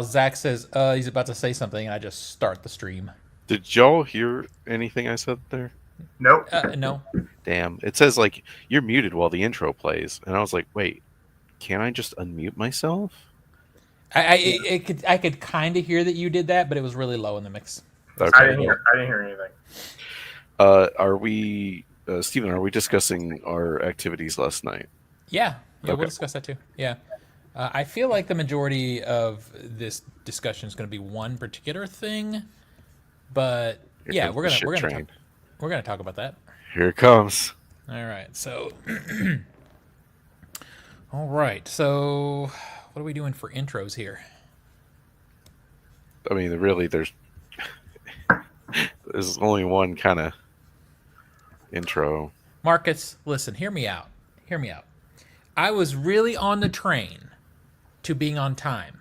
while Zach says he's about to say something, and I just start the stream. Did y'all hear anything I said there? Nope. No. Damn. It says like you're muted while the intro plays, and I was like, wait, can't I just unmute myself? I could kind of hear that you did that, but it was really low in the mix. Okay. I didn't hear anything. Are we, Steven? Are we discussing our activities last night? Yeah, Okay. we'll discuss that too. Yeah, I feel like the majority of this discussion is going to be one particular thing, but Here yeah, comes we're the gonna shit train. we're gonna talk about that. Here it comes. All right, so all right, so what are we doing for intros here? I mean, really, there's only one kind of intro. Marcus, listen, hear me out. Hear me out. I was really on the train to being on time.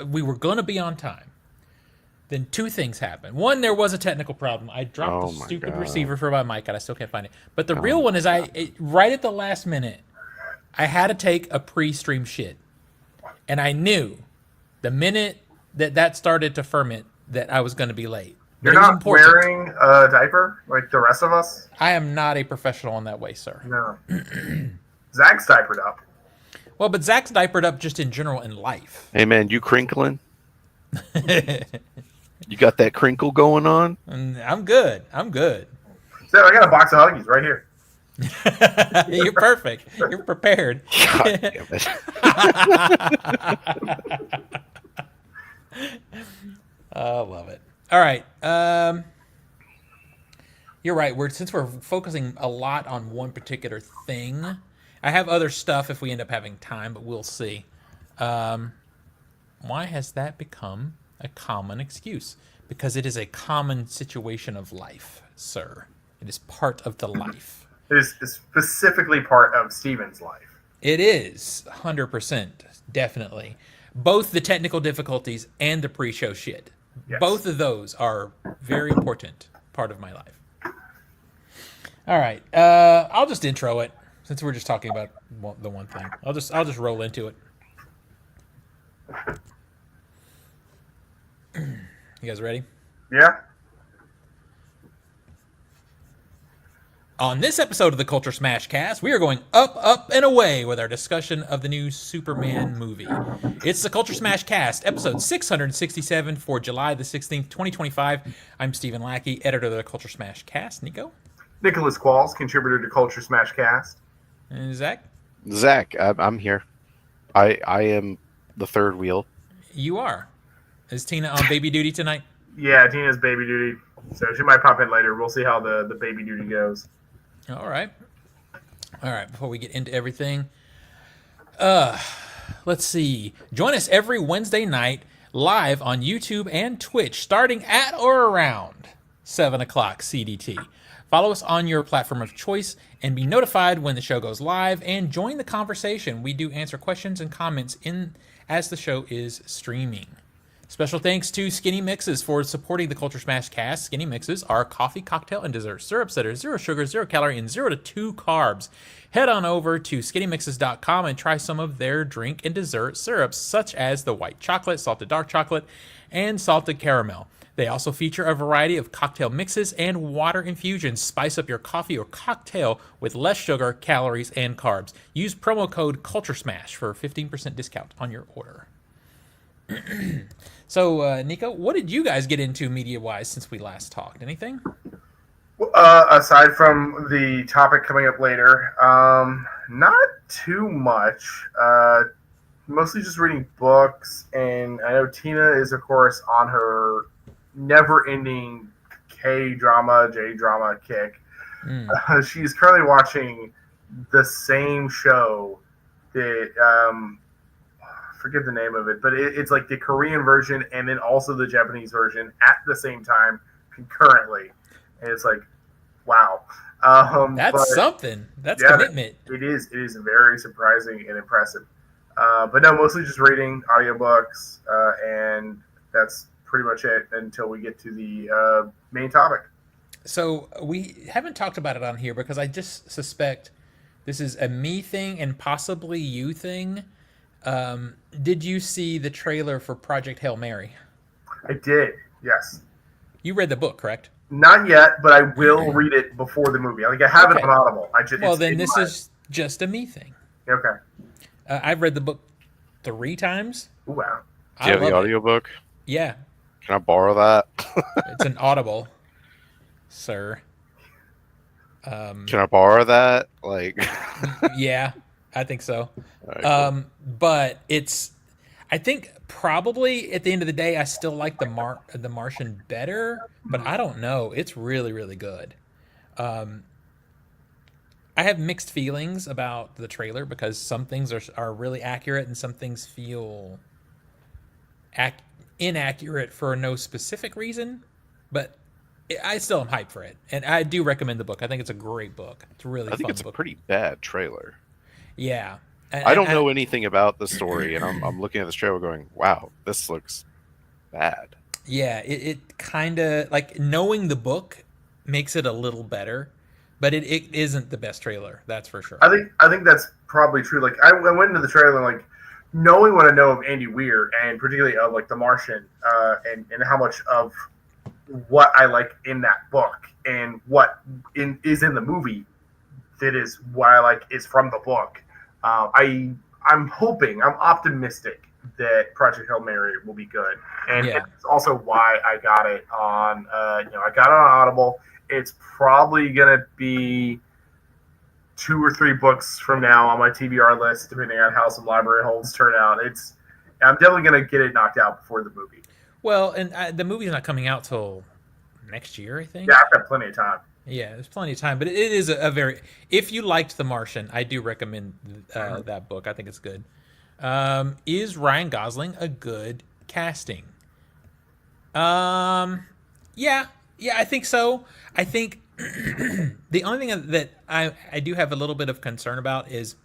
We were going to be on time. Then two things happened. One, there was a technical problem. I dropped the stupid receiver for my mic, and I still can't find it. But the real one is right at the last minute, I had to take a pre-stream shit. And I knew the minute that started to ferment that I was going to be late. You're not wearing a diaper like the rest of us? I am not a professional in that way, sir. No. Zach's diapered up. Well, but Zach's diapered up just in general in life. Hey, man, you crinkling? You got that crinkle going on? I'm good. So I got a box of Huggies right here. You're perfect. You're prepared. God damn it. I love it. All right. You're right. Since we're focusing a lot on one particular thing, I have other stuff if we end up having time, but we'll see. Why has that become a common excuse? Because it is a common situation of life, sir. It is part of the life. It is specifically part of Steven's life. It is 100%, definitely. Both the technical difficulties and the pre-show shit. Yes. Both of those are very important part of my life. All right, I'll just intro it since we're just talking about the one thing. I'll just roll into it. You guys ready? Yeah. On this episode of the Culturesmash cast, we are going up, and away with our discussion of the new Superman movie. It's the Culturesmash cast, episode 667 for July the 16th, 2025. I'm Stephen Lackey, editor of the Culturesmash cast. Nico? Nicholas Qualls, contributor to Culturesmash cast. And Zach? Zach, I'm here. I am the third wheel. You are. Is Tina on baby duty tonight? Yeah, Tina's baby duty. So she might pop in later. We'll see how the baby duty goes. All right. Before we get into everything, let's see. Join us every Wednesday night live on YouTube and Twitch, starting at or around 7 o'clock CDT. Follow us on your platform of choice and be notified when the show goes live, and join the conversation. We do answer questions and comments as the show is streaming. Special thanks to Skinny Mixes for supporting the Culturesmash cast. Skinny Mixes are coffee, cocktail, and dessert syrups that are 0 sugar, 0 calorie, and 0 to 2 carbs. Head on over to skinnymixes.com and try some of their drink and dessert syrups, such as the white chocolate, salted dark chocolate, and salted caramel. They also feature a variety of cocktail mixes and water infusions. Spice up your coffee or cocktail with less sugar, calories, and carbs. Use promo code CULTURESMASH for a 15% discount on your order. So, Nico, what did you guys get into media-wise since we last talked? Anything? Aside from the topic coming up later, not too much. Mostly just reading books, and I know Tina is, of course, on her never-ending K-drama, J-drama kick. She's currently watching the same show that... forget the name of it, but it's like the Korean version and then also the Japanese version at the same time concurrently, and it's like, wow, that's something. That's commitment. It is very surprising and impressive. But no, mostly just reading audiobooks, and that's pretty much it until we get to the main topic. So we haven't talked about it on here because I just suspect this is a me thing and possibly you thing. Did you see the trailer for Project Hail Mary? I did. Yes. You read the book, correct? Not yet, but I will read it before the movie. Like I have it Okay. on Audible. I just Well, it's then in this my is just a me thing. okay. I've read the book 3 times. Ooh, wow. Do I you have the love it. audiobook? Yeah, Can I borrow that? it's an Audible, sir. Can I borrow that? Like, Yeah, I think so. alright, cool. But it's, I think probably at the end of the day, I still like the Martian better. But I don't know. It's really really good. I have mixed feelings about the trailer because some things are really accurate and some things feel ac- inaccurate for no specific reason. But I still am hyped for it, and I do recommend the book. I think it's a great book. It's a really I think fun it's a book. pretty bad trailer. Yeah, I don't know anything about the story, and I'm looking at this trailer going, "Wow, this looks bad." yeah. It kind of like knowing the book makes it a little better, but it isn't the best trailer. That's for sure. I think that's probably true. Like I went into the trailer like knowing what I know of Andy Weir and particularly of like The Martian, and how much of what I like in that book and what is in the movie that is what I like is from the book. I'm optimistic that Project Hail Mary will be good, and Yeah. it's also why I got it on. I got it on Audible. It's probably gonna be 2 or 3 books from now on my TBR list, depending on how some library holds turn out. I'm definitely gonna get it knocked out before the movie. Well, and the movie's not coming out till next year, I think. Yeah, I've got plenty of time. Yeah, there's plenty of time, but it is a very. If you liked The Martian, I do recommend that book. I think it's good. Is Ryan Gosling a good casting? Yeah, yeah, I think so. I think the only thing that I do have a little bit of concern about is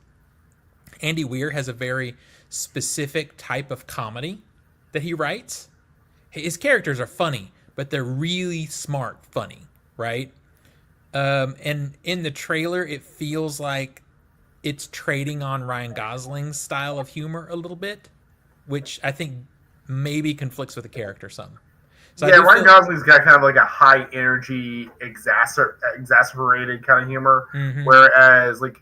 Andy Weir has a very specific type of comedy that he writes. His characters are funny, but they're really smart funny, right? And in the trailer, it feels like it's trading on Ryan Gosling's style of humor a little bit, which I think maybe conflicts with the character some. So Yeah, Ryan Gosling's got kind of like a high energy, exasperated kind of humor, whereas like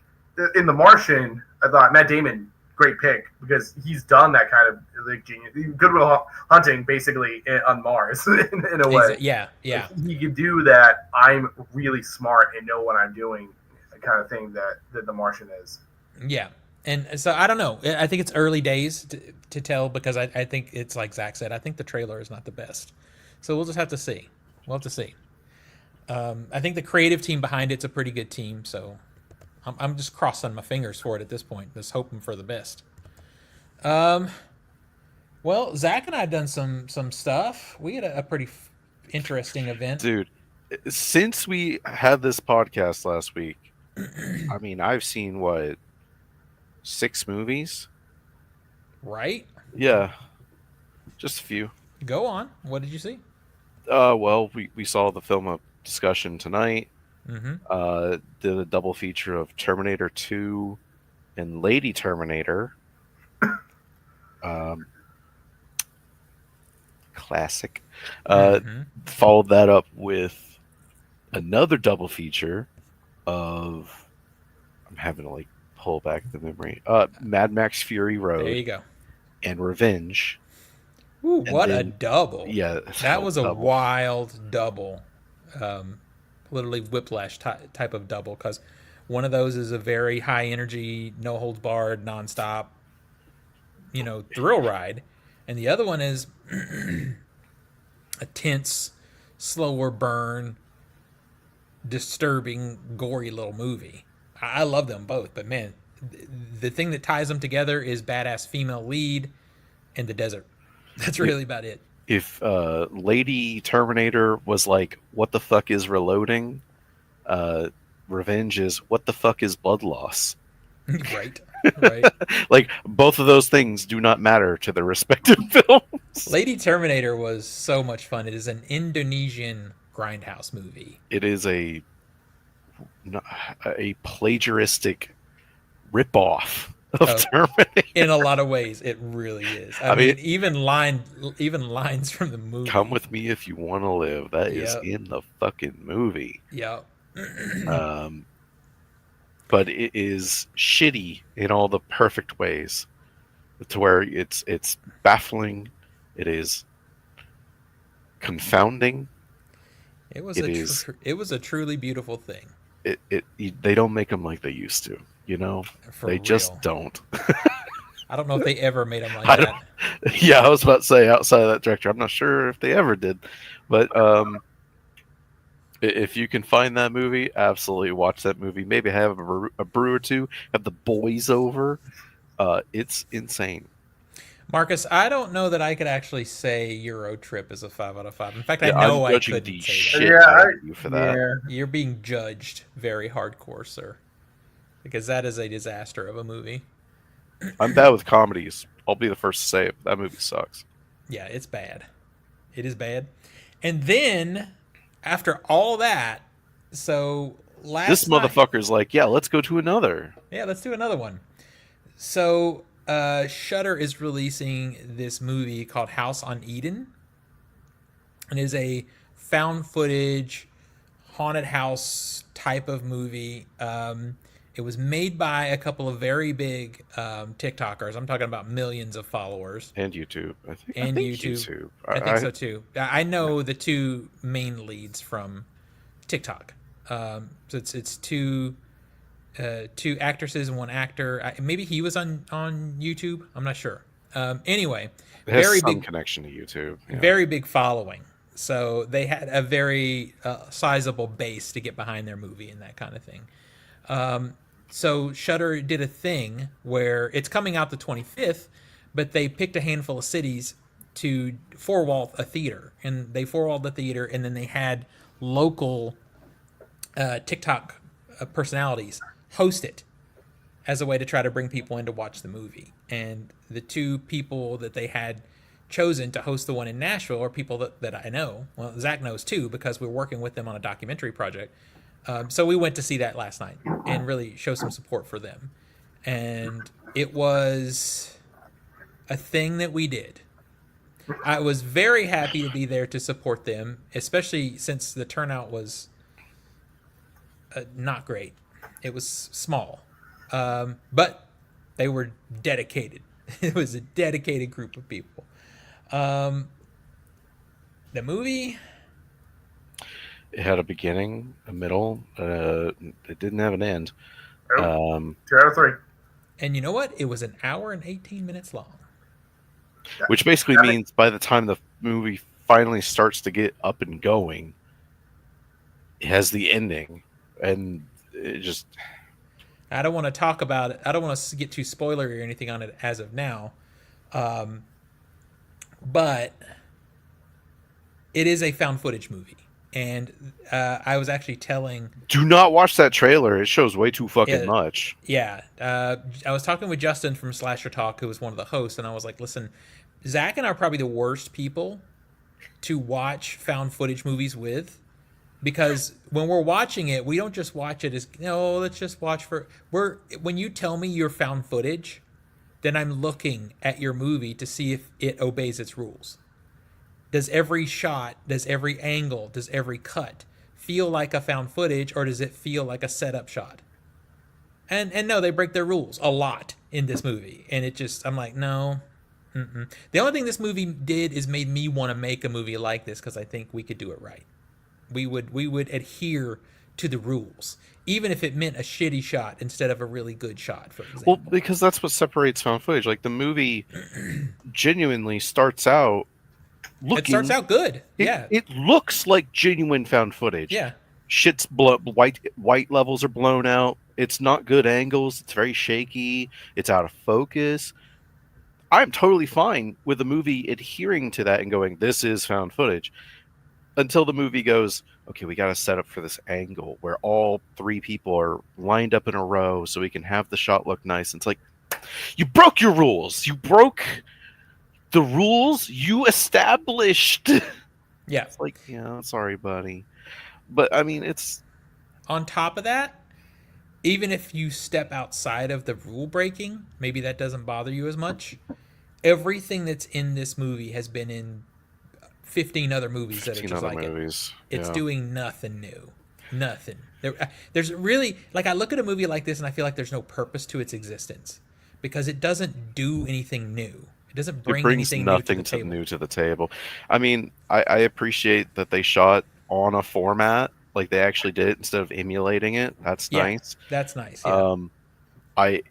in The Martian, I thought Matt Damon great pick because he's done that kind of like genius, Goodwill Hunting basically on Mars in a way. Yeah, yeah. Like, he can do that. I'm really smart and know what I'm doing, kind of thing that The Martian is. Yeah. And so I don't know. I think it's early days to tell because I think it's like Zach said. I think the trailer is not the best. So we'll just have to see. We'll have to see. I think the creative team behind it's a pretty good team. So I'm just crossing my fingers for it at this point. Just hoping for the best. Well, Zach and I have done some stuff. We had a pretty interesting event. Dude, since we had this podcast last week, I mean, I've seen what, 6 movies? Right? Yeah, just a few. Go on. What did you see? Well, we saw the film of discussion tonight. Mm-hmm. Did a double feature of Terminator 2 and Lady Terminator. Classic. Followed that up with another double feature of, I'm having to like pull back the memory. Mad Max Fury Road. There you go. And Revenge. Ooh, And what a then- double. Yeah, That was a double. wild double. Literally whiplash type of double because one of those is a very high energy, no holds barred, nonstop, thrill ride. And the other one is a tense, slower burn, disturbing, gory little movie. I love them both, but man, the thing that ties them together is badass female lead in the desert. That's really about it. If Lady Terminator was like, what the fuck is reloading? Revenge is, what the fuck is blood loss? Right. Like, both of those things do not matter to their respective films. Lady Terminator was so much fun. It is an Indonesian grindhouse movie. It is a plagiaristic ripoff of Oh, Terminator. in a lot of ways, it really is. I mean, mean, even lines from the movie. come with me if you want to live. That is Yep. in the fucking movie. Yep. Um, but it is shitty in all the perfect ways, to where it's baffling, it is confounding. It was It is it was a truly beautiful thing. they don't make them like they used to. For They just real. don't. I don't know if they ever made them like I that. don't. Yeah, I was about to say outside of that director, I'm not sure if they ever did, but if you can find that movie, absolutely watch that movie. Maybe have a brew or two. Have the boys over. It's insane. Marcus, I don't know that I could actually say Euro Trip is a 5 out of 5. In fact, I Yeah, know I'm I judging couldn't the say shit Yeah, out of you for that. yeah. You're being judged very hardcore, sir. Because that is a disaster of a movie. I'm bad with comedies. I'll be the first to say it. That movie sucks. Yeah, it's bad. It is bad. And then, after all that, so This last night. motherfucker's like, yeah, let's go to another. Yeah, let's do another one. So, Shudder is releasing this movie called House on Eden. It is a found footage, haunted house type of movie. It was made by a couple of very big TikTokers. I'm talking about millions of followers. And YouTube. I And think YouTube. YouTube. I think so too. I know the two main leads from TikTok. So it's two actresses and one actor. Maybe he was on YouTube. I'm not sure. Anyway, It has very some big, connection to YouTube. Yeah. very big following. So they had a very sizable base to get behind their movie and that kind of thing. So Shudder did a thing where it's coming out the 25th, but they picked a handful of cities to four-wall a theater, and they four-walled the theater, and then they had local TikTok personalities host it as a way to try to bring people in to watch the movie. And the two people that they had chosen to host the one in Nashville are people that I know. Well, Zach knows too, because we're working with them on a documentary project. So we went to see that last night and really show some support for them. And it was a thing that we did. I was very happy to be there to support them, especially since the turnout was not great. It was small. But they were dedicated. It was a dedicated group of people. The movie... It had a beginning, a middle. It didn't have an end. Oh, 2 out of 3. And you know what? It was an hour and 18 minutes long. Which basically means by the time the movie finally starts to get up and going, it has the ending. And it just... I don't want to talk about it. I don't want to get too spoilery or anything on it as of now. But it is a found footage movie. And I was actually telling... Do not watch that trailer. It shows way too fucking much. Yeah. I was talking with Justin from Slasher Talk, who was one of the hosts, and I was like, listen, Zach and I are probably the worst people to watch found footage movies with, because when we're watching it, we don't just watch it as, let's just watch for... When you tell me you're found footage, then I'm looking at your movie to see if it obeys its rules. Does every shot, does every angle, does every cut feel like a found footage, or does it feel like a setup shot? And no, they break their rules a lot in this movie. And it just, I'm like, no. Mm-mm. The only thing this movie did is made me want to make a movie like this, because I think we could do it right. We would adhere to the rules, even if it meant a shitty shot instead of a really good shot, for example. Well, because that's what separates found footage. Like, the movie genuinely starts out looking... It starts out good. Yeah. It looks like genuine found footage. Yeah. Shit's white levels are blown out. It's not good angles. It's very shaky. It's out of focus. I'm totally fine with the movie adhering to that and going, this is found footage. Until the movie goes, okay, we got to set up for this angle where all three people are lined up in a row so we can have the shot look nice. And it's like, you broke your rules. You broke the rules you established. Yeah. It's like, yeah, sorry, buddy. But, I mean, it's... On top of that, even if you step outside of the rule breaking, maybe that doesn't bother you as much. Everything that's in this movie has been in 15 other movies that are 15 just other like it. movies. It's Yeah. doing nothing new. Nothing. There's really, like, I look at a movie like this and I feel like there's no purpose to its existence because it doesn't do anything new. It doesn't It bring brings anything new to the nothing table. new to the table. I mean, I appreciate that they shot on a format, like they actually did it instead of emulating it. That's Yeah, nice. that's nice. Yeah. Um, I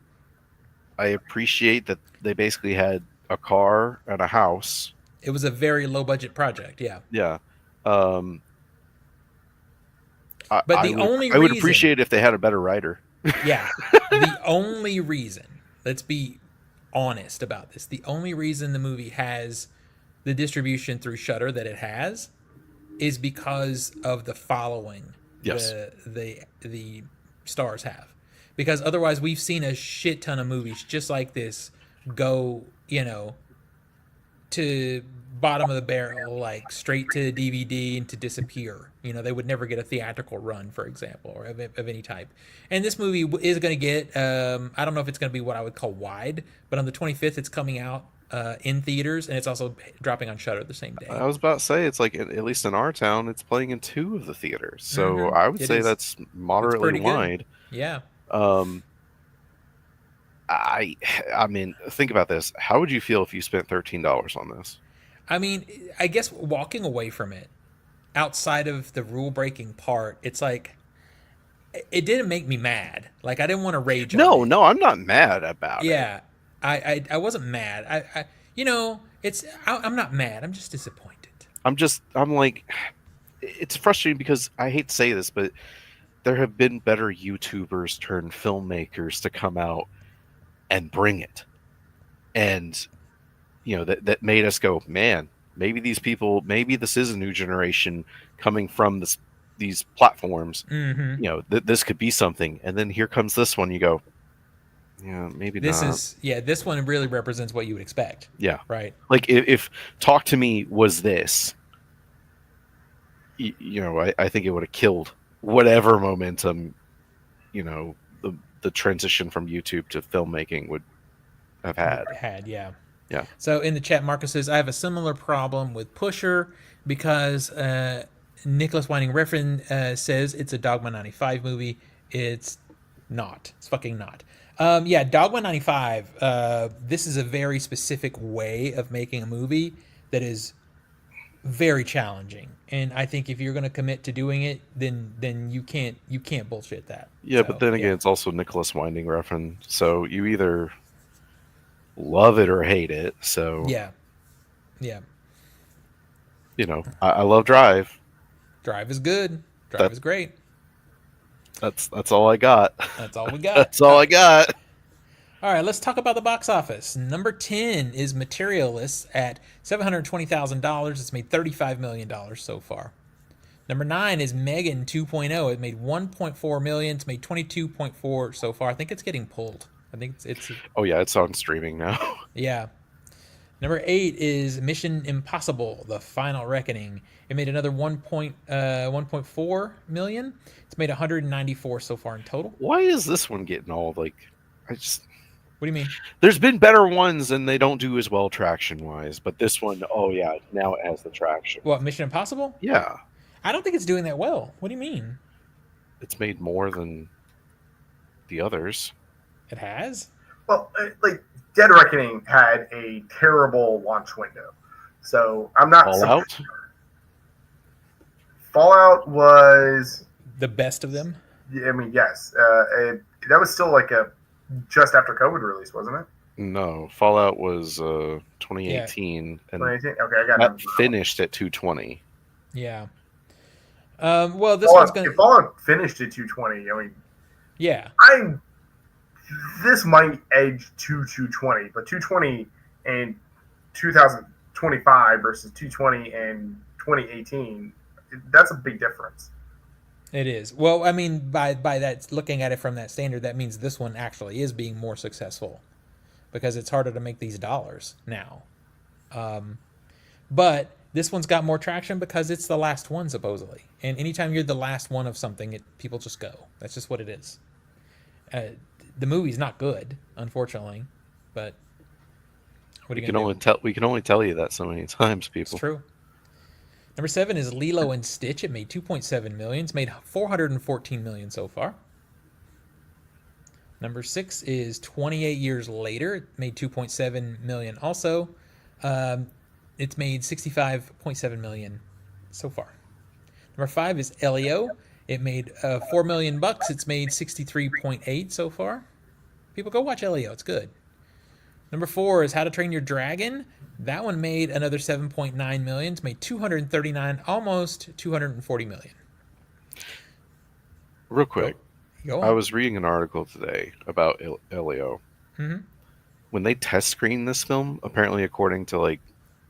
I appreciate that they basically had a car and a house. It was a very low budget project. Yeah. Yeah. Um, But the only I would reason, appreciate if they had a better writer. yeah, the only reason, let's be honest about this, the only reason the movie has the distribution through Shudder that it has is because of the following Yes. the stars have. Because otherwise we've seen a shit ton of movies just like this go, to bottom of the barrel, like straight to DVD and to disappear. They would never get a theatrical run, for example, or of any type. And this movie is going to get, I don't know if it's going to be what I would call wide, but on the 25th, it's coming out in theaters, and it's also dropping on Shudder the same day. I was about to say, it's like, at least in our town, it's playing in 2 of the theaters. So I would It say is. that's It's moderately pretty good. wide. Yeah. I mean, think about this. How would you feel if you spent $13 on this? I mean, I guess walking away from it, outside of the rule breaking part, it's like, it didn't make me mad. Like, I didn't want to rage on it. No, I'm not mad about it. Yeah, I wasn't mad. I'm not mad. I'm just disappointed. I'm like, it's frustrating because I hate to say this, but there have been better YouTubers turned filmmakers to come out and bring it. And, that made us go, man, maybe these people, maybe this is a new generation coming from these platforms. Mm-hmm. This could be something. And then here comes this one. You go, yeah, maybe not. This one really represents what you would expect. Yeah. Right. Like if Talk to Me was this, I think it would have killed whatever momentum, the transition from YouTube to filmmaking would have had. Yeah. Yeah. So in the chat, Marcus says, I have a similar problem with Pusher because Nicholas Winding Refn says it's a Dogma 95 movie. It's not. It's fucking not. Yeah, Dogma 95, this is a very specific way of making a movie that is very challenging. And I think if you're going to commit to doing it, then you can't bullshit that. Yeah, So, but then again, it's also Nicholas Winding Refn, so you either love it or hate it. So yeah. I love Drive. Drive is good. Drive is great. That's all I got. That's all we got. That's all I got. All right, let's talk about the box office. Number 10 is Materialists at $720,000. It's made $35 million so far. Number 9 is Megan 2.0. It made $1.4 million. It's made $22.4 so far. I think it's getting pulled. I think it's Oh yeah, it's on streaming now. Yeah. Number 8 is Mission Impossible: The Final Reckoning. It made another 1.4 million. It's made 194 so far in total. Why is this one getting all like? What do you mean? There's been better ones and they don't do as well traction wise, but this one, oh yeah, now it has the traction. What, Mission Impossible? Yeah. I don't think it's doing that well. What do you mean? It's made more than the others. It has? Well, like Dead Reckoning had a terrible launch window, so I'm not. Fallout. Fallout was the best of them. I mean, yes, that was still like a just after COVID release, wasn't it? No, Fallout was 2018, and 2018? Okay, I got that finished at 220. Yeah. Well, this one's if Fallout finished at 220, I mean, yeah, this might edge to 220, but 220 in 2025 versus 220 in 2018, that's a big difference. It is. Well, I mean, by that, looking at it from that standard, that means this one actually is being more successful because it's harder to make these dollars now. But this one's got more traction because it's the last one, supposedly. And anytime you're the last one of something, people just go. That's just what it is. The movie's not good, unfortunately, but what are We you can gonna only do? tell you that so many times, It's people. true. Number 7 is Lilo and Stitch. It made 2.7 million. It's made 414 million so far. Number 6 is 28 Years Later. It made 2.7 million also. Um, it's made 65.7 million so far. Number 5 is Elio. It made 4 million bucks. It's made 63.8 so far. People go watch Elio. It's good. Number 4 is How to Train Your Dragon. That one made another 7.9 million. It's made 239, almost 240 million. Real Go, quick, go I on. was reading an article today about Elio. Mm-hmm. When they test screened this film, apparently according to like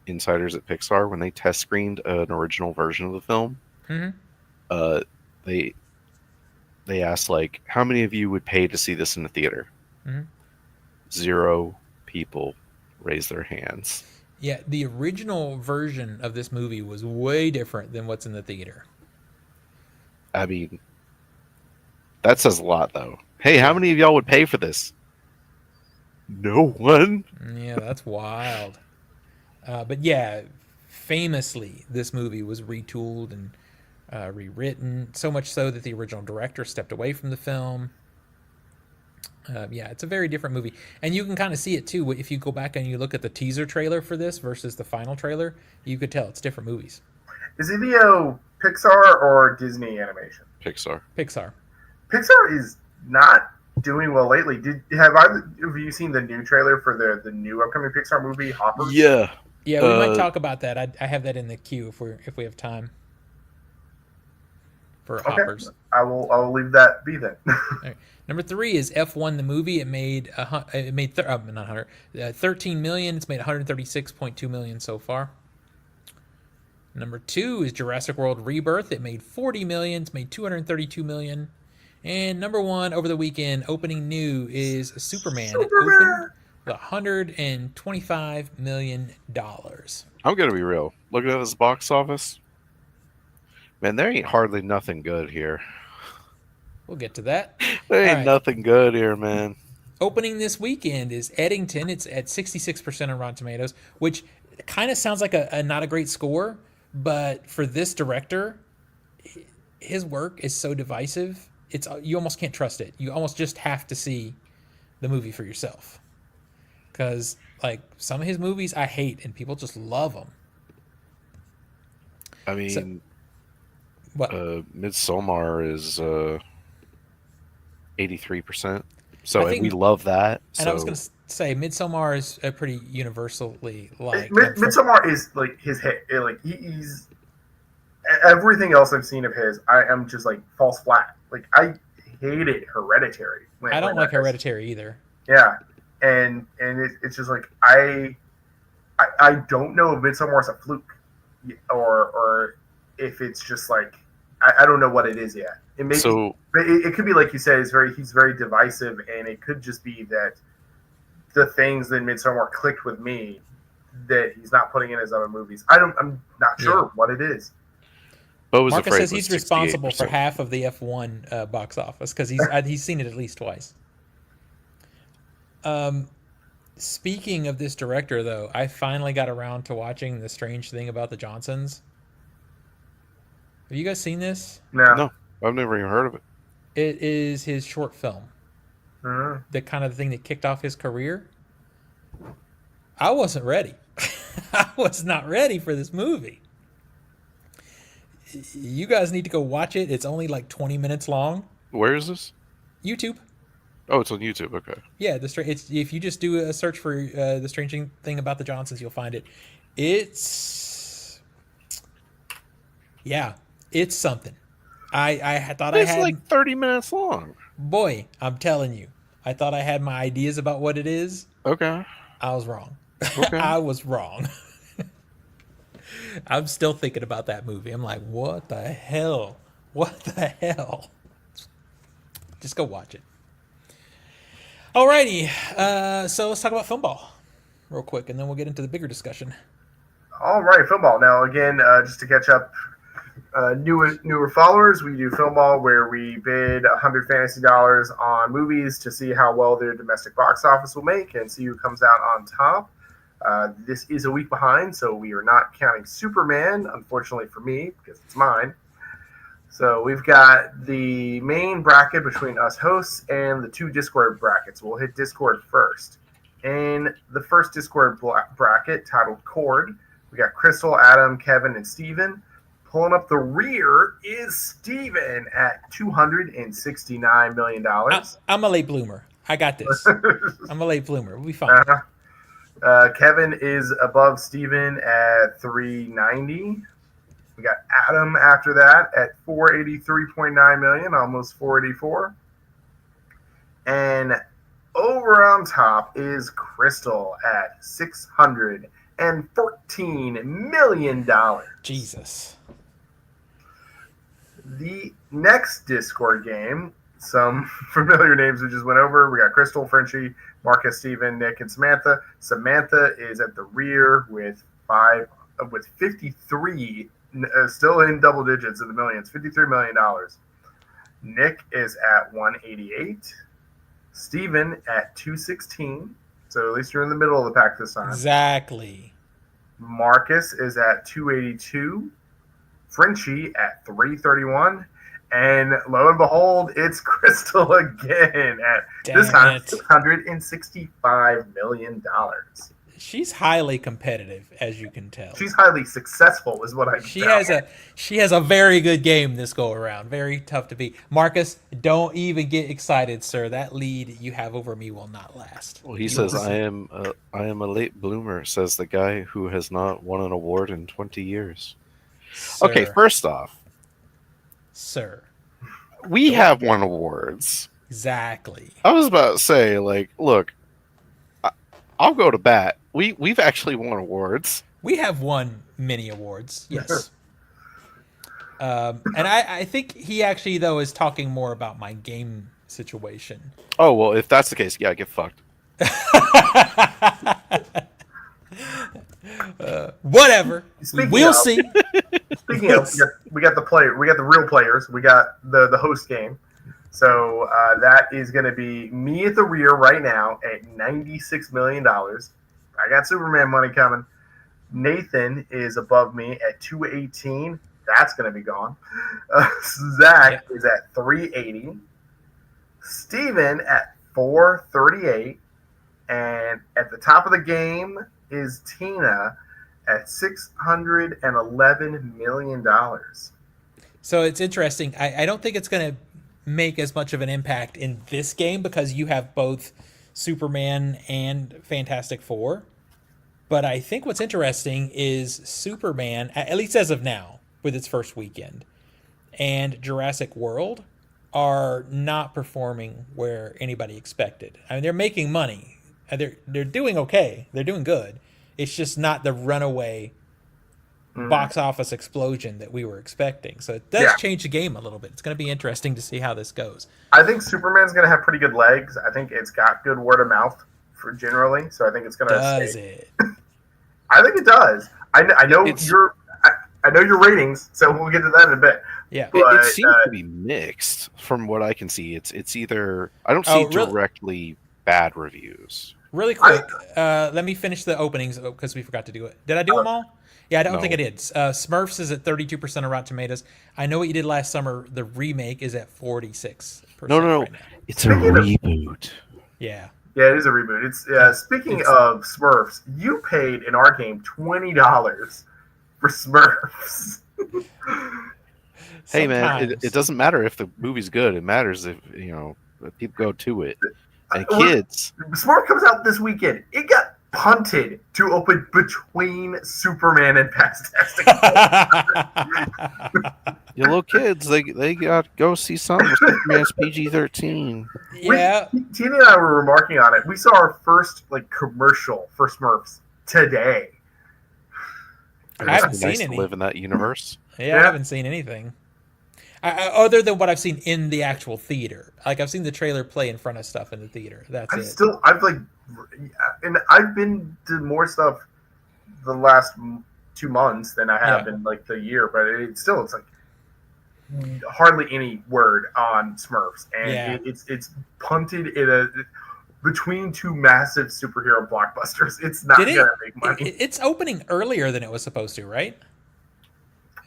insiders at Pixar, when they test screened an original version of the film, Mm-hmm. uh, they asked like, how many of you would pay to see this in the theater? Mm-hmm. 0 people raised their hands. Yeah, the original version of this movie was way different than what's in the theater. I mean, that says a lot, though. Hey, how Yeah. many of y'all would pay for this? No one. Yeah, that's wild. But yeah, famously, this movie was retooled and rewritten, so much so that the original director stepped away from the film. Yeah, it's a very different movie. And you can kind of see it too. If you go back and you look at the teaser trailer for this versus the final trailer, you could tell it's different movies. Is Elio Pixar or Disney animation? Pixar. Pixar. Pixar is not doing well lately. Have you seen the new trailer for the new upcoming Pixar movie, Hoppers? Yeah. Yeah, we might talk about that. I have that in the queue if we have time for Okay, Hoppers. I'll leave that be then. All right. Number 3 is F1 the movie. It made not 100, 13 million. It's made 136.2 million so far. Number 2 is Jurassic World Rebirth. It made 40 million. It's made 232 million. And number 1 over the weekend, opening new, is Superman. It opened with $125 million. I'm going to be real. Looking at this box office, man, there ain't hardly nothing good here. We'll get to that. There All ain't right. nothing good here, man. Opening this weekend is Eddington. It's at 66% on Rotten Tomatoes, which kind of sounds like a not a great score, but for this director, his work is so divisive. It's you almost can't trust it. You almost just have to see the movie for yourself, because like some of his movies I hate and people just love them. I mean, What? Midsommar is 83%. So I think- we love that. And So I was gonna say Midsommar is a pretty universally liked. Midsommar is like his hit. Like he's everything else I've seen of his, I am just like falls flat. Like I hated Hereditary. I don't like Hereditary either. Yeah, and it's just like I don't know if Midsommar is a fluke or if it's just like I don't know what it is yet. It may it could be like you said. He's very divisive, and it could just be that the things in Midsommar clicked with me that he's not putting in his other movies. I'm not sure what it is. Marcus says he's responsible for half of the F1 box office because he's seen it at least twice. Speaking of this director, though, I finally got around to watching The Strange Thing About the Johnsons. Have you guys seen this? No, I've never even heard of it. It is his short film. Mm-hmm. The kind of thing that kicked off his career. I wasn't ready. I was not ready for this movie. You guys need to go watch it. It's only like 20 minutes long. Where is this? YouTube. Oh, it's on YouTube. Okay. Yeah, it's if you just do a search for The Strange Thing About the Johnsons, you'll find it. It's something. I thought it's I had like 30 minutes long. Boy, I'm telling you, I thought I had my ideas about what it is. Okay. I was wrong. Okay. I was wrong. I'm still thinking about that movie. I'm like, what the hell? What the hell? Just go watch it. Alrighty, so let's talk about film ball real quick, and then we'll get into the bigger discussion. All right, football. Now, again, just to catch up, newer followers, we do Film Ball, where we bid 100 fantasy dollars on movies to see how well their domestic box office will make and see who comes out on top. This is a week behind, so we are not counting Superman, unfortunately for me, because it's mine. So we've got the main bracket between us hosts and the two Discord brackets. We'll hit Discord first. In the first Discord bracket, titled Cord, we got Crystal, Adam, Kevin, and Steven. Pulling up the rear is Steven at $269 million. I'm a late bloomer. I got this. I'm a late bloomer. We'll be fine. Kevin is above Steven at 390. We got Adam after that at 483.9 million, almost 484. And over on top is Crystal at $614 million. Jesus. The next Discord game, some familiar names we just went over. We got Crystal, Frenchie, Marcus, Steven, Nick, and Samantha. Samantha is at the rear with 53, still in double digits in the millions, $53 million. Nick is at 188. Steven at 216. So at least you're in the middle of the pack this time. Exactly. Marcus is at 282. Frenchie at 331. And lo and behold, it's Crystal again at this time $665 million. She's highly competitive, as you can tell. She's highly successful, is what I can tell. She has a very good game this go around. Very tough to beat. Marcus, don't even get excited, sir. That lead you have over me will not last. Well, he says I am a late bloomer, says the guy who has not won an award in 20 years. Sir. Okay, first off, sir, we have won awards. Exactly. I was about to say, like, look, I'll go to bat. We've actually won awards. We have won many awards, yes. And I think he actually, though, is talking more about my game situation. Oh, well, if that's the case, yeah, get fucked. Whatever. We'll see. Speaking of, we got the real players. We got the host game. So that is going to be me at the rear right now at $96 million. I got Superman money coming. Nathan is above me at 218. That's going to be gone. Zach is at 380. Steven at 438. And at the top of the game is Tina at $611 million. So it's interesting. I don't think it's going to make as much of an impact in this game because you have both Superman and Fantastic Four. But I think what's interesting is Superman, at least as of now, with its first weekend, and Jurassic World are not performing where anybody expected. I mean, they're making money. They're doing okay. They're doing good. It's just not the runaway box office explosion that we were expecting. So it does change the game a little bit. It's going to be interesting to see how this goes. I think Superman's going to have pretty good legs. I think it's got good word of mouth for generally. So I think it's going to. Does it? I think it does. I know I know your ratings, so we'll get to that in a bit. Yeah, but, it seems to be mixed from what I can see. It's either I don't see directly bad reviews. Really quick, let me finish the openings because we forgot to do it. Did I do them all? Yeah, I don't think I did. Smurfs is at 32% of Rotten Tomatoes. I Know What You Did Last Summer, the remake, is at 46%. No. Right now. It's a reboot. Yeah. Yeah, it is a reboot. It's speaking of Smurfs, you paid in our game $20 for Smurfs. Hey man, it doesn't matter if the movie's good. It matters if people go to it. And kids. Smurf comes out this weekend. It got punted to open between Superman and Fantastic Four. Your little kids, they got to go see something with Superman's PG-13. Yeah. Tina and I were remarking on it. We saw our first commercial for Smurfs today. I haven't seen any. To live in that universe. Yeah, I haven't seen anything. Other than what I've seen in the actual theater. Like, I've seen the trailer play in front of stuff in the theater. That's it. I've been to more stuff the last 2 months than I have in the year, but it's like hardly any word on Smurfs, and Yeah. it's punted in between two massive superhero blockbusters. It's not Did gonna it, make money. it's opening earlier than it was supposed to, right?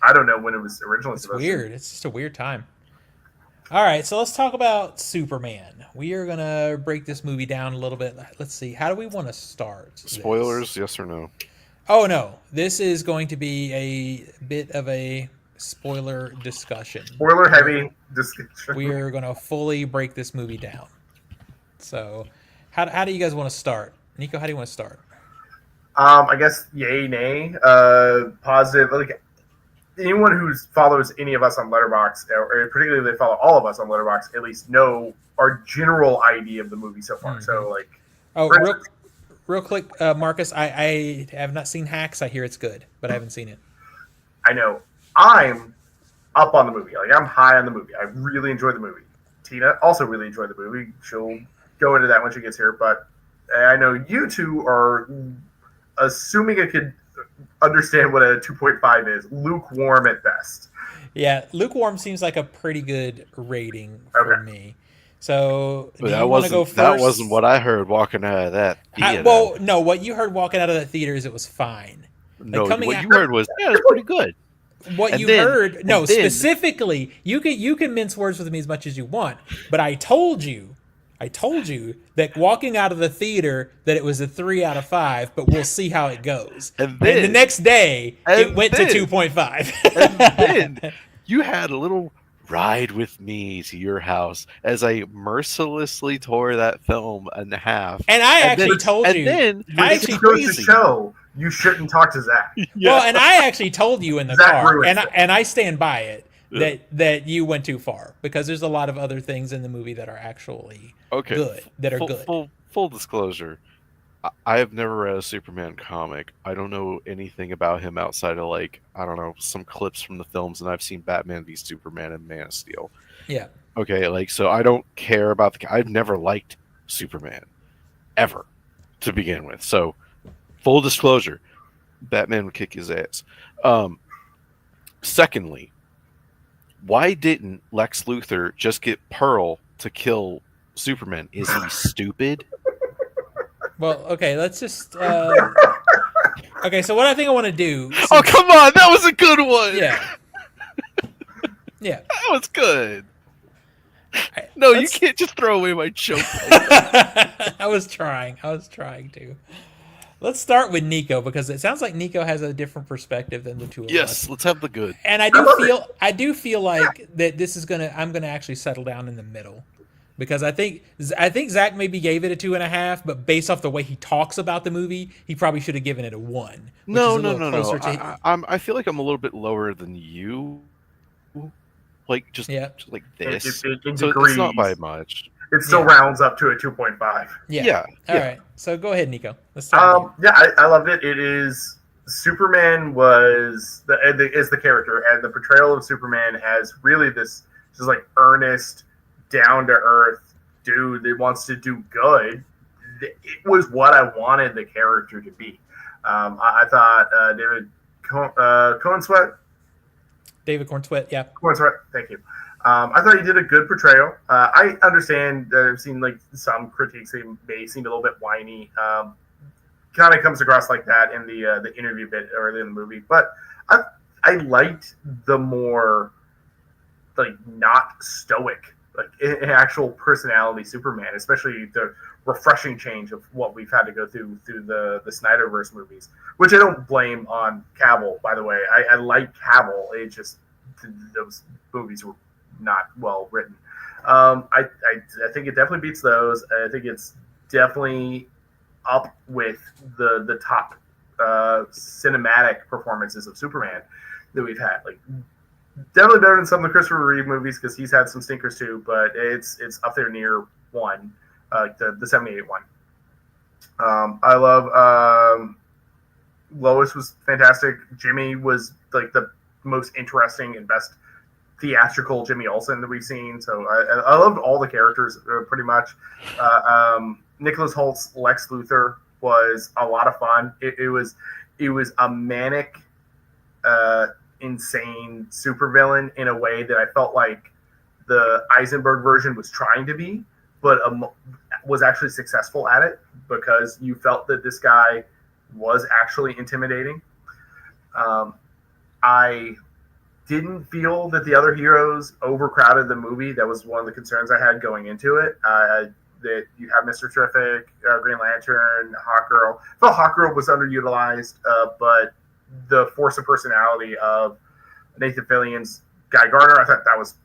I don't know when it was originally It's supposed weird. It's just a weird time. All right, so let's talk about Superman. We are gonna break this movie down a little bit. Let's see. How do we want to start? This? Spoilers, yes or no? Oh no, this is going to be a bit of a spoiler discussion. to. Spoiler heavy discussion. We are gonna fully break this movie down. So, how do you guys want to start? Nico, how do you want to start? I guess yay, nay, positive. Like anyone who follows any of us on Letterboxd, or particularly they follow all of us on Letterboxd, at least know our general idea of the movie so far. Mhm. So like, Oh, real quick, Marcus, I have not seen Hacks. I hear it's good, but I haven't seen it. I know I'm up on the movie. Like I'm high on the movie. I really enjoy the movie. Tina also really enjoyed the movie. She'll go into that when she gets here. But I know you two are assuming I could understand what a 2.5 is. Lukewarm at best. Yeah, lukewarm seems like a pretty good rating for Okay. me. So, do That you want to go wasn't first? that wasn't what I heard walking out of that theater. Well, no, what you heard walking out of that theater is it was fine. no, coming what out- you heard was it was pretty good. What And you then- heard, no, and then- specifically, you can mince words with me as much as you want, but I told you that walking out of the theater that it was a 3 out of 5, but we'll see how it goes. And the then- next day, it and went then- to 2.5. And then you had a little ride with me to your house as I mercilessly tore that film in half. And I actually then- told and you. then I it's actually- It goes to crazy. show you shouldn't talk to Zach. Yeah. Well, and I actually told you in the Zach car, ruins and it. I stand by it Yeah. that you went too far because there's a lot of other things in the movie that are actually Okay. good, that are good. Full disclosure. I have never read a Superman comic. I don't know anything about him outside of like, I don't know, some clips from the films, and I've seen Batman v Superman and Man of Steel. Yeah. Okay, like so I don't care about I've never liked Superman. Ever. To begin with. So full disclosure, Batman would kick his ass. Secondly, why didn't Lex Luthor just get Pearl to kill Superman? Is he stupid? Well, okay, let's just. Okay, so what I think I want to do. Oh, come on! That was a good one! Yeah. Yeah. That was good! I- No, you let's- can't just throw away my joke. I was trying to. Let's start with Nico because it sounds like Nico has a different perspective than the two of us. Yes, let's have the good. And I do feel like that this is I'm gonna actually settle down in the middle. Because I think Zach maybe gave it a 2.5, but based off the way he talks about the movie, he probably should have given it a 1. which No. is a little closer to- I feel like I'm a little bit lower than you. Like just like this. In So degrees, it's not by much. it still Yeah. rounds up to a 2.5. Yeah. All yeah. right. So go ahead, Nico. Let's start. Yeah, I loved it. It is Superman is the character, and the portrayal of Superman as really this just like earnest, down to earth dude that wants to do good. It was what I wanted the character to be. I thought David Cohen-Sweat. David Cornsweat. Yeah. Cohen-Sweat, thank you. I thought he did a good portrayal. I understand that I've seen like some critiques they may seem a little bit whiny. Kind of comes across like that in the interview bit early in the movie, but I liked the more like not stoic, like actual personality Superman, especially the refreshing change of what we've had to go through the Snyderverse movies, which I don't blame on Cavill, by the way. I like Cavill. It just those movies were not well written. I think it definitely beats those. I think it's definitely up with the top cinematic performances of Superman that we've had. Like definitely better than some of the Christopher Reeve movies because he's had some stinkers too, but it's up there near one, the 78 one. I love Lois was fantastic. Jimmy was like the most interesting and best theatrical Jimmy Olsen that we've seen. So I loved all the characters pretty much. Nicholas Holt's Lex Luthor was a lot of fun. It was a manic insane supervillain in a way that I felt like the Eisenberg version was trying to be, but was actually successful at it because you felt that this guy was actually intimidating. I didn't feel that the other heroes overcrowded the movie. That was one of the concerns I had going into it. That you have Mr. Terrific, Green Lantern, Hawkgirl. I felt Hawkgirl was underutilized, but the force of personality of Nathan Fillion's Guy Gardner, I thought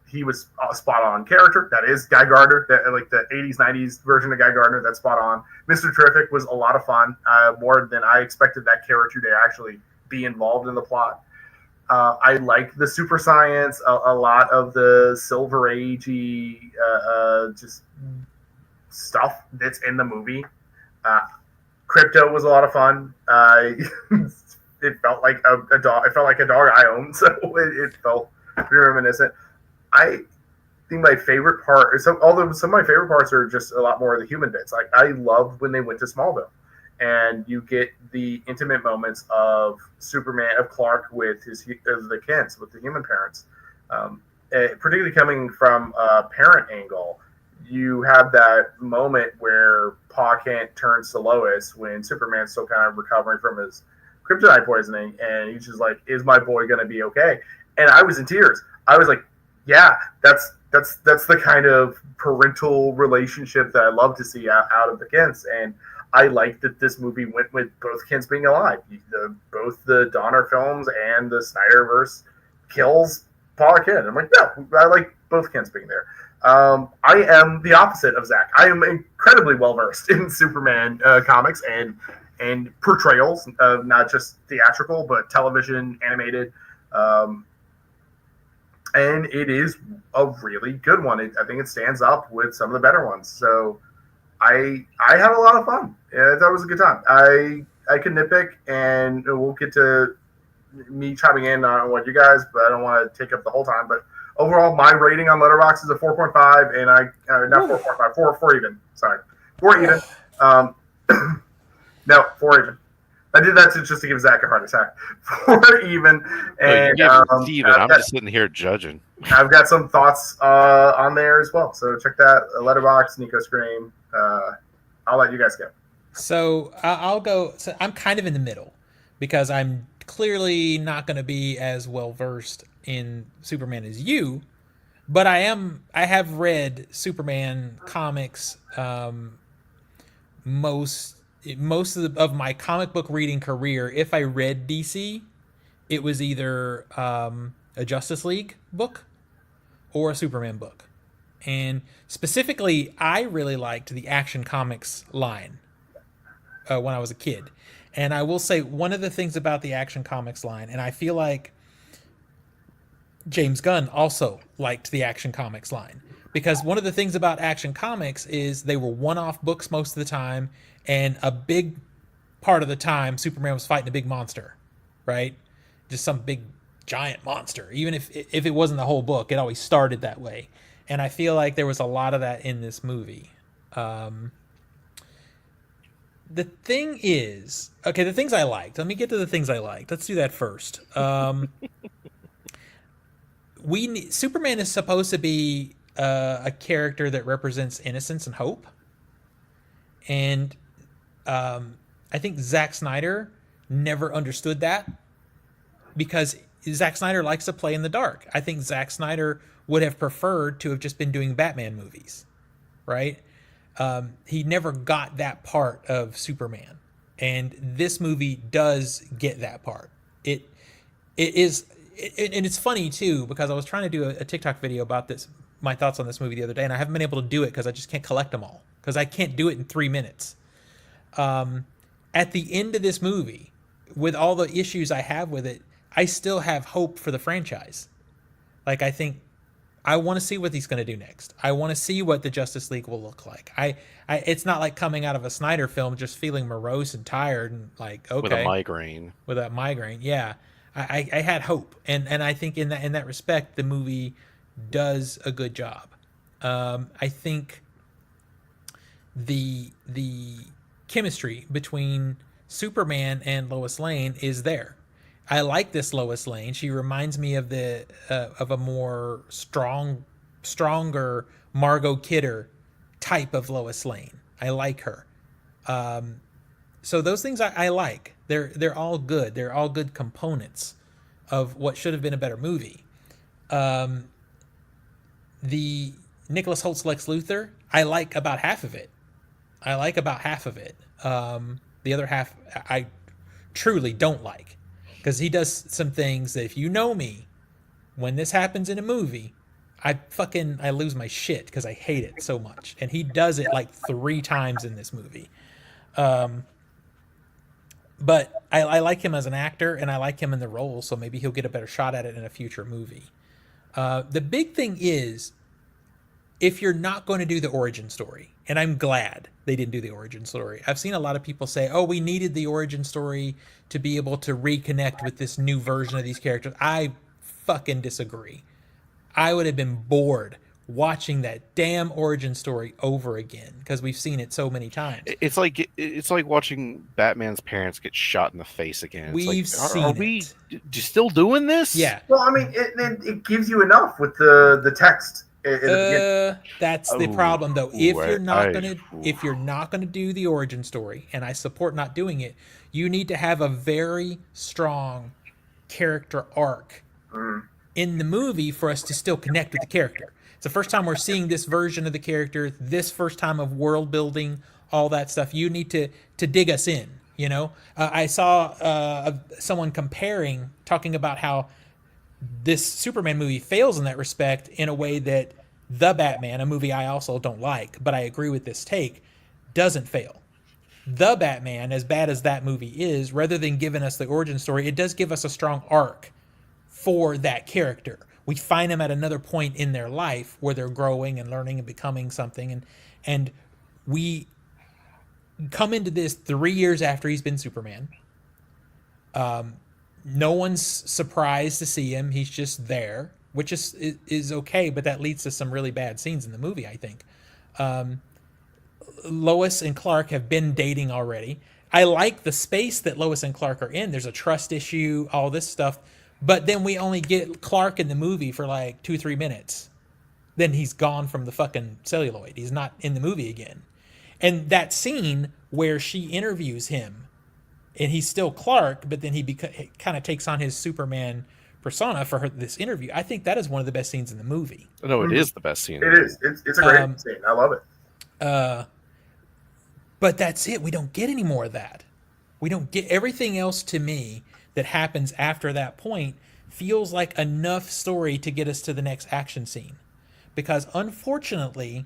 he was a spot on character. That is Guy Gardner, like the 80s, 90s version of Guy Gardner. That's spot on. Mr. Terrific was a lot of fun, more than I expected that character to actually be involved in the plot. I like the super science, a lot of the Silver Agey just stuff that's in the movie. Crypto was a lot of fun. It felt like a dog. It felt like a dog I owned, so it felt pretty reminiscent. I think my favorite part, although some of my favorite parts are just a lot more of the human bits. Like I loved when they went to Smallville, and you get the intimate moments of Superman, of Clark with the Kents, with the human parents. Particularly coming from a parent angle, you have that moment where Pa Kent turns to Lois when Superman's still kind of recovering from his kryptonite poisoning, and he's just like, "Is my boy going to be okay?" And I was in tears. I was like, "Yeah, that's the kind of parental relationship that I love to see out of the Kents." And I like that this movie went with both Kents being alive. Both the Donner films and the Snyderverse kills Pa Kent. I'm like, no, I like both Kents being there. I am the opposite of Zach. I am incredibly well versed in Superman comics and portrayals, not just theatrical, but television, animated. And it is a really good one. I think it stands up with some of the better ones. So I had a lot of fun. Yeah, that was a good time. I could nitpick, and we'll get to me chiming in on what you guys, but I don't want to take up the whole time. But overall, my rating on Letterboxd is a 4.5, and not 4.5, 4 even. Sorry, 4 even. No, 4 even. I did that just to give Zach a heart attack. 4 even. And Steven, I'm just sitting here judging. I've got some thoughts on there as well. So check that. Letterboxd, Nico Scream. I'll let you guys go. So I'll go. So I'm kind of in the middle because I'm clearly not going to be as well versed in Superman as you, but I have read Superman comics most of my comic book reading career. If I read DC, it was either a Justice League book or a Superman book. And specifically, I really liked the Action Comics line when I was a kid. And I will say one of the things about the Action Comics line, and I feel like James Gunn also liked the Action Comics line, because one of the things about Action Comics is they were one-off books most of the time, and a big part of the time Superman was fighting a big monster, right? Just some big giant monster. Even if it wasn't the whole book, it always started that way. And I feel like there was a lot of that in this movie. The thing is, okay, the things I liked. Let me get to the things I liked. Let's do that first. Superman is supposed to be a character that represents innocence and hope. And I think Zack Snyder never understood that, because Zack Snyder likes to play in the dark. I think Zack Snyder would have preferred to have just been doing Batman movies, right? He never got that part of Superman, and this movie does get that part. And it's funny too, because I was trying to do a TikTok video about this, my thoughts on this movie the other day, and I haven't been able to do it because I just can't collect them all, because I can't do it in 3 minutes. At the end of this movie, with all the issues I have with it, I still have hope for the franchise. Like, I think I want to see what he's going to do next. I want to see what the Justice League will look like. It's not like coming out of a Snyder film just feeling morose and tired and like, okay, with a migraine. With that migraine, yeah. I had hope, and I think in that respect, the movie does a good job. I think the chemistry between Superman and Lois Lane is there. I like this Lois Lane. She reminds me of the of a more stronger Margot Kidder type of Lois Lane. I like her. So those things I like. They're all good. They're all good components of what should have been a better movie. The Nicholas Holt's Lex Luthor, I like about half of it. The other half I truly don't like, because he does some things that, if you know me, when this happens in a movie, I lose my shit because I hate it so much. And he does it like 3 times in this movie. But I like him as an actor, and I like him in the role, so maybe he'll get a better shot at it in a future movie. The big thing is, if you're not going to do the origin story, and I'm glad they didn't do the origin story. I've seen a lot of people say, oh, we needed the origin story to be able to reconnect with this new version of these characters. I fucking disagree. I would have been bored watching that damn origin story over again, because we've seen it so many times. It's like watching Batman's parents get shot in the face again. It's We've seen are we it. still doing this? Yeah. Well, I mean, it gives you enough with the text. That's the problem, though. If you're not gonna do the origin story, and I support not doing it, you need to have a very strong character arc in the movie for us to still connect with the character. It's the first time we're seeing this version of the character, this first time of world building, all that stuff. You need to dig us in. You know, I saw someone talking about how this Superman movie fails in that respect, in a way that The Batman, a movie I also don't like, but I agree with this take, doesn't fail. The Batman, as bad as that movie is, rather than giving us the origin story, it does give us a strong arc for that character. We find them at another point in their life where they're growing and learning and becoming something, and we come into this 3 years after he's been Superman. No one's surprised to see him. He's just there, which is okay, but that leads to some really bad scenes in the movie, I think. Lois and Clark have been dating already. I like the space that Lois and Clark are in. There's a trust issue, all this stuff. But then we only get Clark in the movie for like 2-3 minutes. Then he's gone from the fucking celluloid. He's not in the movie again. And that scene where she interviews him, and he's still Clark, but then he kind of takes on his Superman persona for this interview. I think that is one of the best scenes in the movie. No, it is the best scene. It is. It's a great scene. I love it. But that's it. We don't get any more of that. We don't get everything else. To me, that happens after that point feels like enough story to get us to the next action scene. Because unfortunately,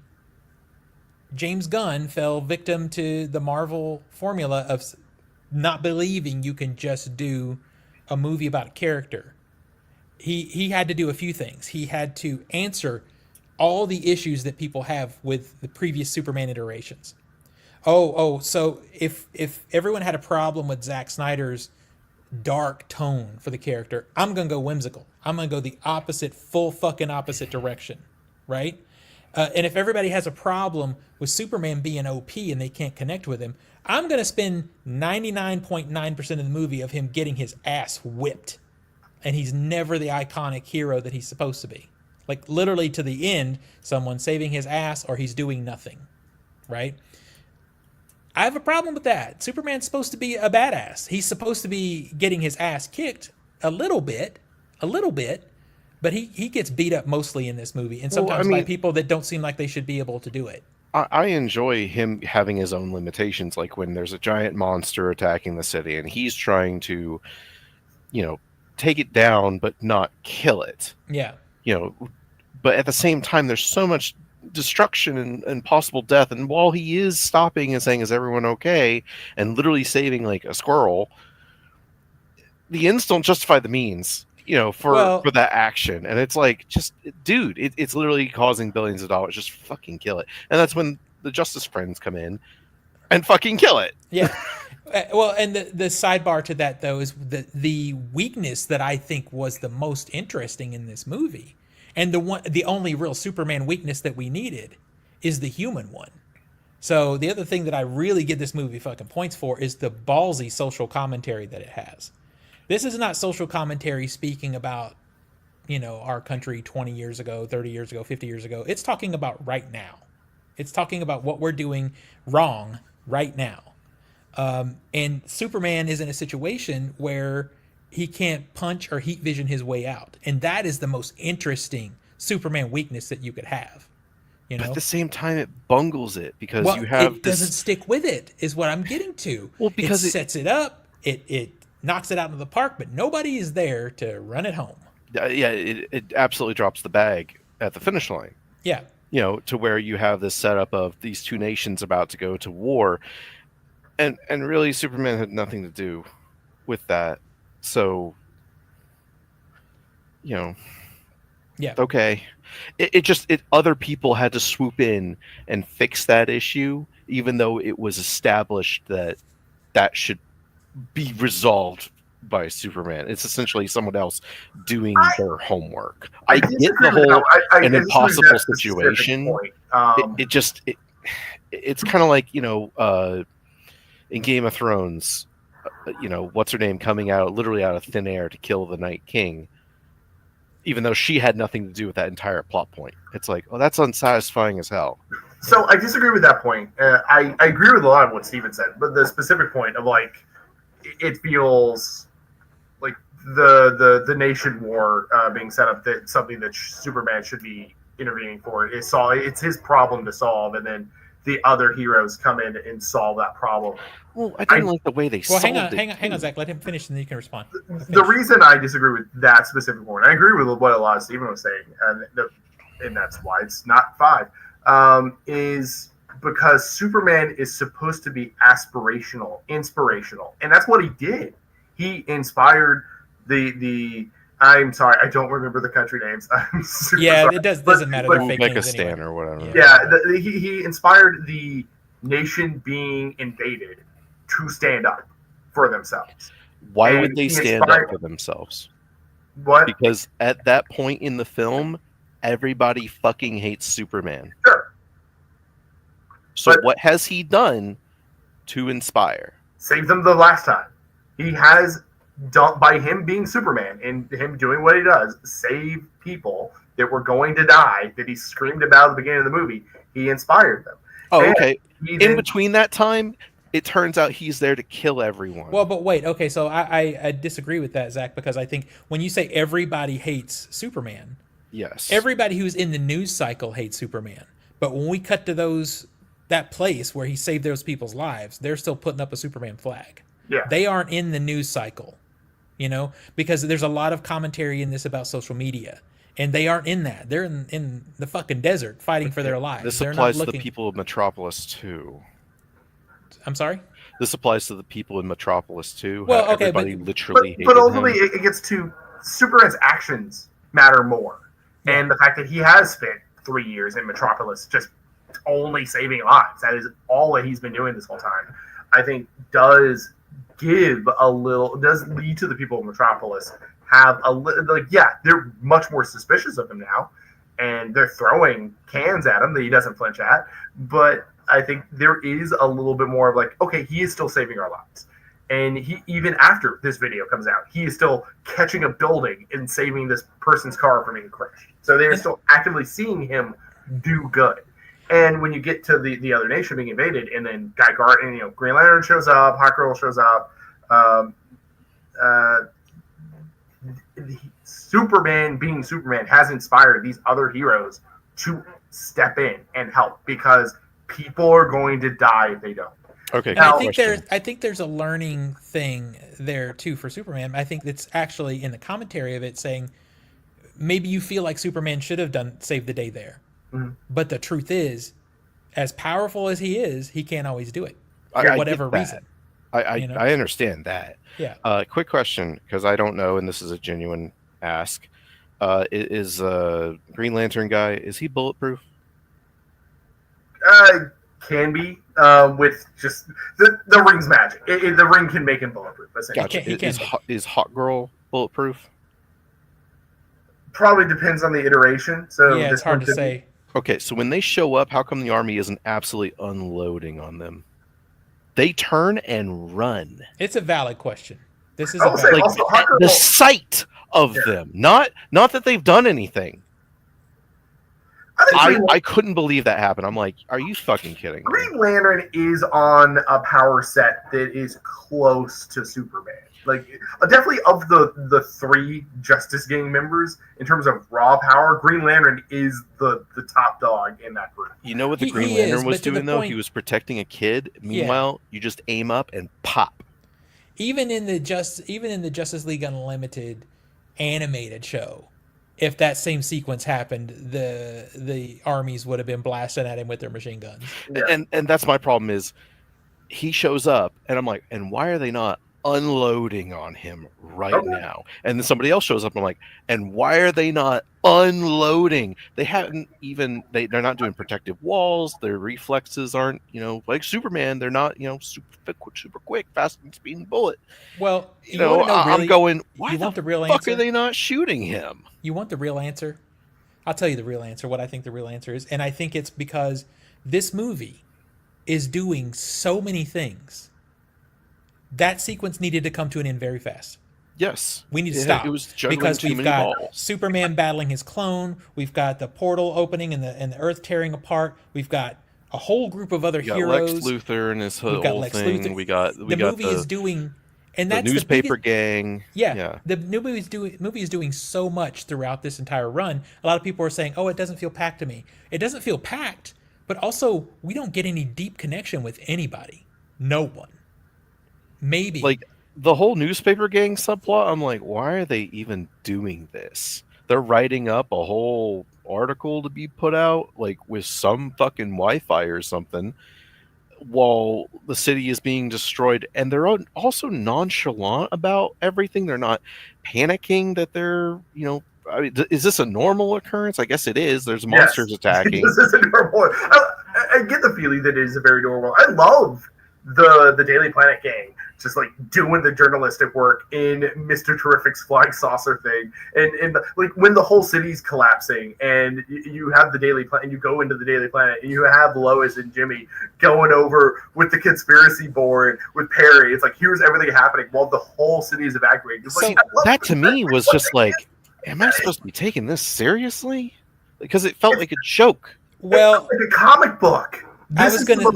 James Gunn fell victim to the Marvel formula of not believing you can just do a movie about a character. He had to do a few things. He had to answer all the issues that people have with the previous Superman iterations. So if everyone had a problem with Zack Snyder's dark tone for the character, I'm going to go whimsical. I'm going to go the full fucking opposite direction, right? And if everybody has a problem with Superman being OP and they can't connect with him, I'm going to spend 99.9% of the movie of him getting his ass whipped. And he's never the iconic hero that he's supposed to be. Like, literally to the end, someone saving his ass or he's doing nothing, right? I have a problem with that. Superman's supposed to be a badass. He's supposed to be getting his ass kicked a little bit, but he gets beat up mostly in this movie, and sometimes by people that don't seem like they should be able to do it. I enjoy him having his own limitations, like when there's a giant monster attacking the city and he's trying to, take it down but not kill it. Yeah. But at the same time, there's so much destruction and possible death, and while he is stopping and saying, is everyone okay, and literally saving like a squirrel, the ends don't justify the means, for that action. And it's like, just dude, it's literally causing billions of dollars. Just fucking kill it. And that's when the Justice Friends come in and fucking kill it. Yeah. And the sidebar to that, though, is the weakness that I think was the most interesting in this movie, and the only real Superman weakness that we needed, is the human one. So the other thing that I really give this movie fucking points for is the ballsy social commentary that it has. This is not social commentary speaking about, our country 20 years ago, 30 years ago, 50 years ago. It's talking about right now. It's talking about what we're doing wrong right now. And Superman is in a situation where he can't punch or heat vision his way out. And that is the most interesting Superman weakness that you could have. But at the same time, it bungles it because Well, you have it doesn't stick with it, is what I'm getting to. Well, because it sets it up, it knocks it out of the park, but nobody is there to run it home. Yeah, it absolutely drops the bag at the finish line. Yeah. To where you have this setup of these two nations about to go to war. And really, Superman had nothing to do with that. So, Yeah. Okay. Other people had to swoop in and fix that issue, even though it was established that should be resolved by Superman. It's essentially someone else doing their homework. I get the whole an impossible situation. It's kind of like, in Game of Thrones, what's her name coming out literally out of thin air to kill the Night King, even though she had nothing to do with that entire plot point. It's like, oh, that's unsatisfying as hell. So I disagree with that point. I agree with a lot of what Steven said, but the specific point of it feels like the nation war being set up, that something that Superman should be intervening for. It's his problem to solve, and then the other heroes come in and solve that problem. Well, I didn't like the way they solved it. Hang on, Zach. Let him finish, and then you can respond. The reason I disagree with that specific point, I agree with what a lot of Steven was saying, and that's why it's not 5, is because Superman is supposed to be aspirational, inspirational, and that's what he did. He inspired the I'm sorry, I don't remember the country names. I'm super sorry. It doesn't matter. They're fake names Uzbekistan anyway. or whatever. Yeah, he inspired the nation being invaded to stand up for themselves. Why would they stand up for themselves? What? Because at that point in the film, everybody fucking hates Superman. Sure. So what has he done to inspire? Saved them the last time. He has done, by him being Superman and him doing what he does, save people that were going to die, that he screamed about at the beginning of the movie. He inspired them. Oh, okay. In between that time, it turns out he's there to kill everyone. Well, but wait. Okay, so I disagree with that, Zach, because I think when you say everybody hates Superman, yes, everybody who's in the news cycle hates Superman. But when we cut to that place where he saved those people's lives, they're still putting up a Superman flag. Yeah. They aren't in the news cycle, because there's a lot of commentary in this about social media. And they aren't in that. They're in the fucking desert fighting for their lives. This applies to the people of Metropolis too. I'm sorry? This applies to the people in Metropolis too. Well, okay, everybody literally hated but ultimately him. it gets to Superman's actions matter more. Yeah. And the fact that he has spent 3 years in Metropolis just only saving lives, that is all that he's been doing this whole time, I think does lead to the people of Metropolis have a little, they're much more suspicious of him now, and they're throwing cans at him that he doesn't flinch at. But I think there is a little bit more of okay, he is still saving our lives. And he, even after this video comes out, he is still catching a building and saving this person's car from being crushed. So they're still actively seeing him do good. And when you get to the other nation being invaded, and then Green Lantern shows up, Hawkgirl shows up, Superman being Superman has inspired these other heroes to step in and help, because people are going to die if they don't. Okay. Now, I think there's a learning thing there too for Superman. I think that's actually in the commentary of it saying maybe you feel like Superman should have saved the day there. Mm-hmm. But the truth is, as powerful as he is, he can't always do it for whatever reason. I understand that. Yeah. Quick question, because I don't know, and this is a genuine ask. Is Green Lantern guy, is he bulletproof? Can be, with just the ring's magic. The ring can make him bulletproof. Gotcha. Is Hawkgirl bulletproof? Probably depends on the iteration. So yeah, it's hard to say. Okay, so when they show up, how come the army isn't absolutely unloading on them? They turn and run. It's a valid question. This is I will say about also At Hawker. the sight of Yeah. them, not that they've done anything. I think I couldn't believe that happened. I'm like, are you fucking kidding me? Green Lantern is on a power set that is close to Superman. Like, definitely of the three Justice Gang members, in terms of raw power, Green Lantern is the top dog in that group. You know what the He Green is, Lantern was but to the doing though? point- He was protecting a kid. Meanwhile, you just aim up and pop. even in the Justice League Unlimited animated show, if that same sequence happened, the armies would have been blasting at him with their machine guns. Yeah. And that's my problem is he shows up and I'm like, and why are they not unloading on him right Okay. now? And then somebody else shows up and I'm like, and why are they not unloading? They haven't even they're not doing protective walls. Their reflexes aren't, like Superman. They're not, super quick, fast and speeding bullet. Well, you want to know really? I'm going, why you the want the real fuck answer? are they not shooting him? You want the real answer? I'll tell you the real answer. What I think the real answer is, and I think it's because this movie is doing so many things. That sequence needed to come to an end very fast. Yes. We need to stop. It was juggling because too we've many got balls. Superman battling his clone. We've got the portal opening and the Earth tearing apart. We've got a whole group of other We got heroes. Lex Luthor and his We've got whole Lex thing. Luthor. We got the movie is doing, and the that's newspaper the biggest, gang. Yeah, the movie is doing so much throughout this entire run. A lot of people are saying, "Oh, it doesn't feel packed to me." It doesn't feel packed, but also we don't get any deep connection with anybody. No one. Maybe Like the whole newspaper gang subplot. I'm like, why are they even doing this? They're writing up a whole article to be put out, like with some fucking Wi-Fi or something, while the city is being destroyed, and they're also nonchalant about everything. They're not panicking that they're, I mean, is this a normal occurrence? I guess it is. There's monsters attacking. This is a normal. I get the feeling that it is a very normal. I love the Daily Planet gang just like doing the journalistic work in Mr. Terrific's flying saucer thing, and like when the whole city's collapsing, and you have the Daily Planet, and you go into the Daily Planet, and you have Lois and Jimmy going over with the conspiracy board with Perry. It's like, here's everything happening while the whole city is evacuating. It's like, that to me was just like, am I supposed to be taking this seriously? Because it felt like a joke. Well, like a comic book. I was gonna.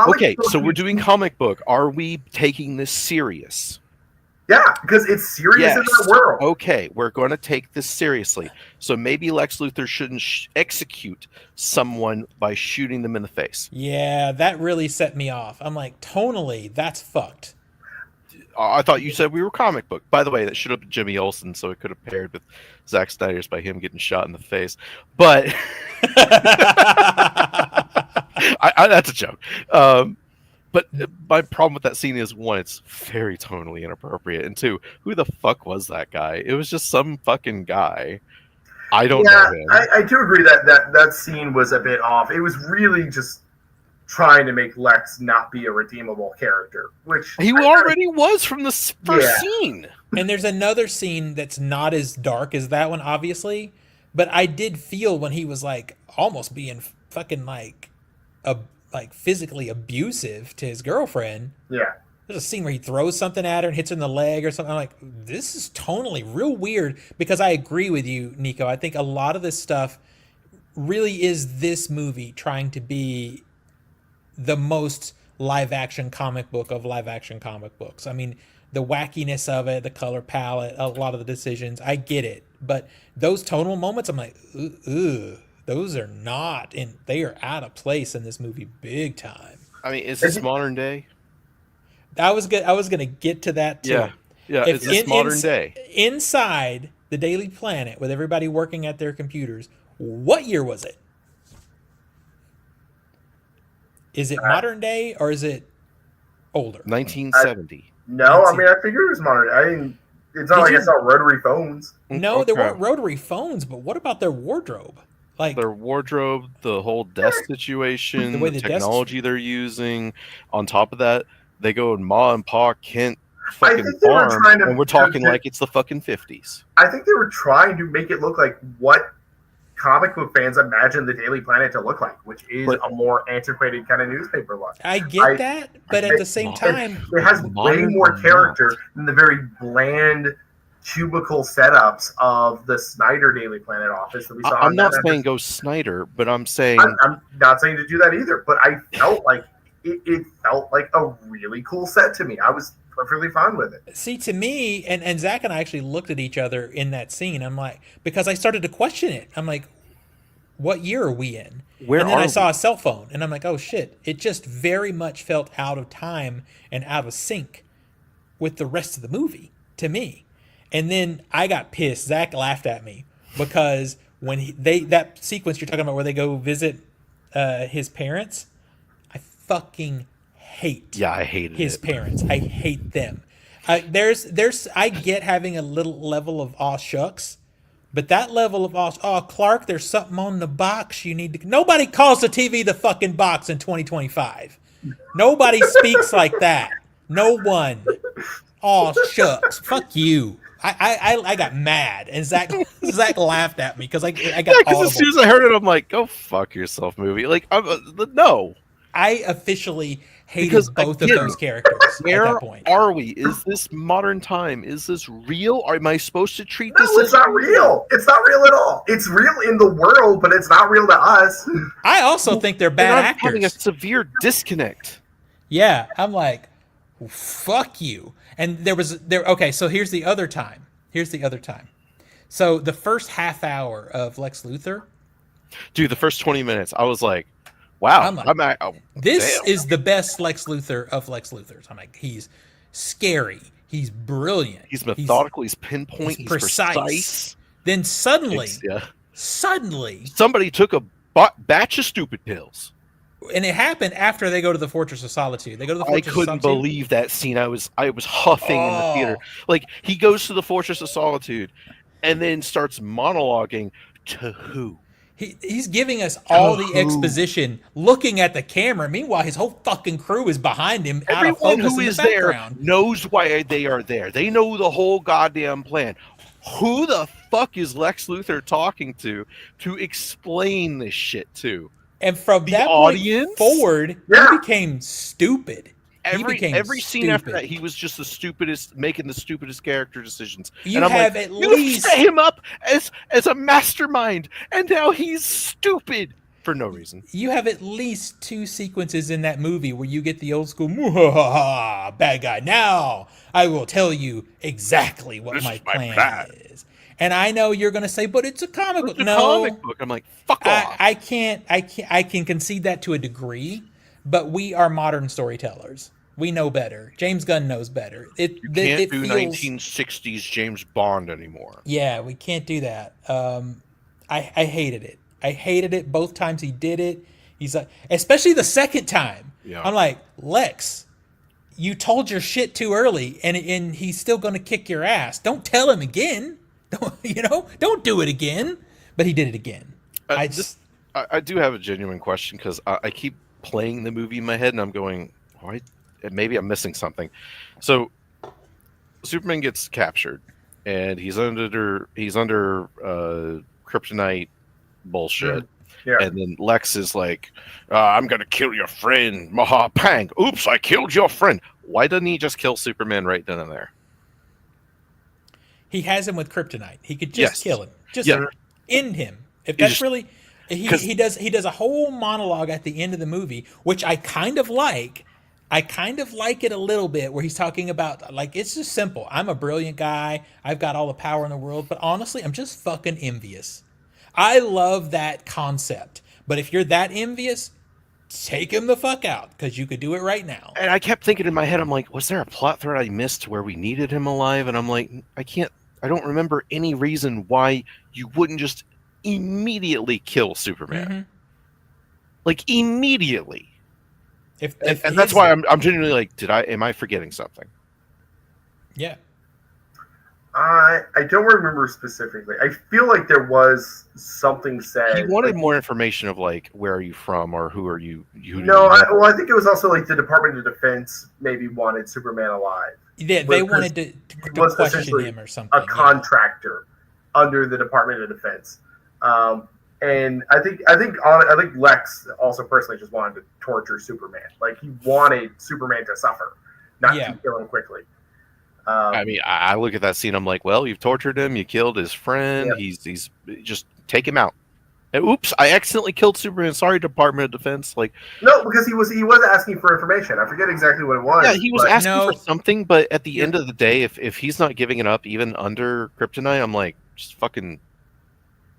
Okay, so we're doing comic book. Are we taking this serious? Yeah, because it's serious in that world. Okay, we're going to take this seriously. So maybe Lex Luthor shouldn't execute someone by shooting them in the face. Yeah, that really set me off. I'm like, tonally, that's fucked. I thought you said we were comic book. By the way, that should have been Jimmy Olsen, so it could have paired with Zack Snyder's by him getting shot in the face. But that's a joke. But my problem with that scene is, one, it's very tonally inappropriate, and two, who the fuck was that guy? It was just some fucking guy. I don't know him. I do agree that scene was a bit off. It was really just trying to make Lex not be a redeemable character, which he already was from the first scene. And there's another scene that's not as dark as that one, obviously, but I did feel when he was like almost being fucking like physically abusive to his girlfriend. Yeah. There's a scene where he throws something at her and hits her in the leg or something. I'm like, this is tonally real weird, because I agree with you, Nico. I think a lot of this stuff really is this movie trying to be the most live action comic book of live action comic books. I mean, the wackiness of it, the color palette, a lot of the decisions, I get it. But those tonal moments, I'm like, ooh, those are not, and they are out of place in this movie big time. I mean, is this modern day? I was gonna get to that too. Yeah. Is this modern day? Inside the Daily Planet, with everybody working at their computers, what year was it? Is it modern day or is it older? 1970. No, I mean, I figured it was modern. It's not like I saw rotary phones. No, there weren't rotary phones, but what about their wardrobe? Like their wardrobe, the whole desk situation, the technology they're using. On top of that, they go and Ma and Pa Kent fucking farm, and we're talking like it's the fucking 50s. I think they were trying to make it look like what comic book fans imagine the Daily Planet to look like, which is a more antiquated kind of newspaper look. I get that, but at the same time, it has way more character than the very bland cubicle setups of the Snyder Daily Planet office that we saw. I'm not saying go Snyder, but I'm saying I'm not saying to do that either. But I felt like it felt like a really cool set to me. I was perfectly fine with it. see, to me, and Zach and I actually looked at each other in that scene. I'm like, because I started to question it. I'm like, what year are we in? Where and then are I saw we? a cell phone, and I'm like, oh shit! It just very much felt out of time and out of sync with the rest of the movie to me. And then I got pissed. Zach laughed at me because when that sequence you're talking about where they go visit his parents, I fucking hate. Yeah, I hated his it. parents. I hate them. There's I get having a little level of aw shucks, but that level of aw Clark, there's something on the box you need to. Nobody calls the TV the fucking box in 2025. Nobody speaks like that. No one. Aw shucks. Fuck you. I got mad, and Zach laughed at me because I got because as soon as I heard it, I'm like, "Go fuck yourself, movie!" Like, no. I officially hated Because, both again, of those characters at Where that point. are we? Is this modern time? Is this real? Or am I supposed to treat this? No, it's not real. It's not real at all. It's real in the world, but it's not real to us. I also think they're bad I'm actors. having a severe disconnect. Yeah, I'm like, fuck you. And there. Okay, so here's the other time. So the first half hour of Lex Luthor, Dude, the first 20 minutes, I was like, wow. I'm like, this damn. is the best Lex Luthor of Lex Luthors. I'm like, he's scary. He's brilliant. He's methodical. He's pinpoint. He's precise. Then suddenly, Yeah. somebody took a batch of stupid pills. And it happened after they go to the Fortress of Solitude. They go to the Fortress of Solitude. I couldn't believe that scene. I was huffing in the theater. Like, he goes to the Fortress of Solitude and then starts monologuing to who? He's giving us all the exposition, looking at the camera. Meanwhile, his whole fucking crew is behind him. Everyone out of focus who in is the there background. knows why they are there. They know the whole goddamn plan. Who the fuck is Lex Luthor talking to explain this shit to? And from The that audience? point forward, he became stupid. Every scene after that, he was just making the stupidest character decisions. You and I'm have like, at you least set him up as a mastermind, and now he's stupid for no reason. You have at least 2 sequences in that movie where you get the old school "Muhahaha, bad guy. Now I will tell you exactly what my plan is. And I know you're going to say, but it's a comic book. Comic book. I'm like, fuck off. I can concede that to a degree, but we are modern storytellers. We know better. James Gunn knows better. You can't do 1960s James Bond anymore. Yeah, we can't do that. I hated it. I hated it both times he did it. He's like, especially the second time. Yeah. I'm like, Lex, you told your shit too early, and he's still going to kick your ass. Don't tell him again. Don't do it again. But he did it again. I do have a genuine question because I keep playing the movie in my head, and I'm going, why? Maybe I'm missing something. So Superman gets captured, and he's under kryptonite bullshit. Yeah. And then Lex is like, I'm gonna kill your friend. Maha Pang. Oops, I killed your friend. Why doesn't he just kill Superman right then and there? He has him with kryptonite. He could just kill him. Just end him. If that's really he does a whole monologue at the end of the movie, which I kind of like. I kind of like it a little bit where he's talking about, like, it's just simple. I'm a brilliant guy. I've got all the power in the world. But honestly, I'm just fucking envious. I love that concept. But if you're that envious, take him the fuck out because you could do it right now. And I kept thinking in my head, I'm like, was there a plot thread I missed where we needed him alive? And I'm like, I don't remember any reason why you wouldn't just immediately kill Superman. Mm-hmm. Like, immediately. And that's why I'm genuinely like, am I forgetting something? Yeah. I don't remember specifically. I feel like there was something said. He wanted more information of, like, where are you from or who are you? I think it was also like the Department of Defense maybe wanted Superman alive. Yeah, they wanted to question him or something. A contractor under the Department of Defense. And I think Lex also personally just wanted to torture Superman. Like he wanted Superman to suffer, not Yeah. to kill him quickly. I mean, I look at that scene. I'm like, well, you've tortured him. You killed his friend. Yeah. He's just take him out. And, oops, I accidentally killed Superman. Sorry, Department of Defense. Like, No, because he was asking for information. I forget exactly what it was. yeah, he was but asking for No. something, but at the Yeah. end of the day, if he's not giving it up, even under Kryptonite, I'm like, just fucking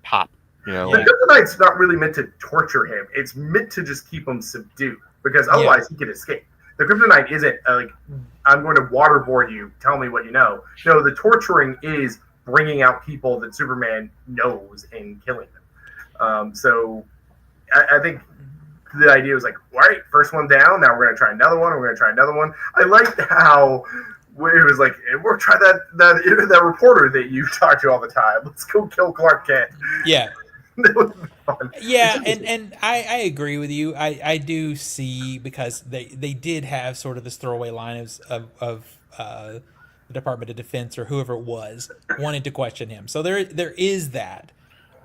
pop. You know, The Yeah. like, Kryptonite's not really meant to torture him. It's meant to just keep him subdued because otherwise he could escape. The Kryptonite isn't like I'm going to waterboard you. Tell me what you know. No, the torturing is bringing out people that Superman knows and killing them. So I think the idea was like, all right, first one down. Now we're going to try another one. We're going to try another one. I liked how it was like, we'll try that reporter that you talk to all the time. Let's go kill Clark Kent. Yeah. That was fun. Yeah, and I agree with you. I do see, because they did have sort of this throwaway line of the Department of Defense or whoever it was wanted to question him. So there is that,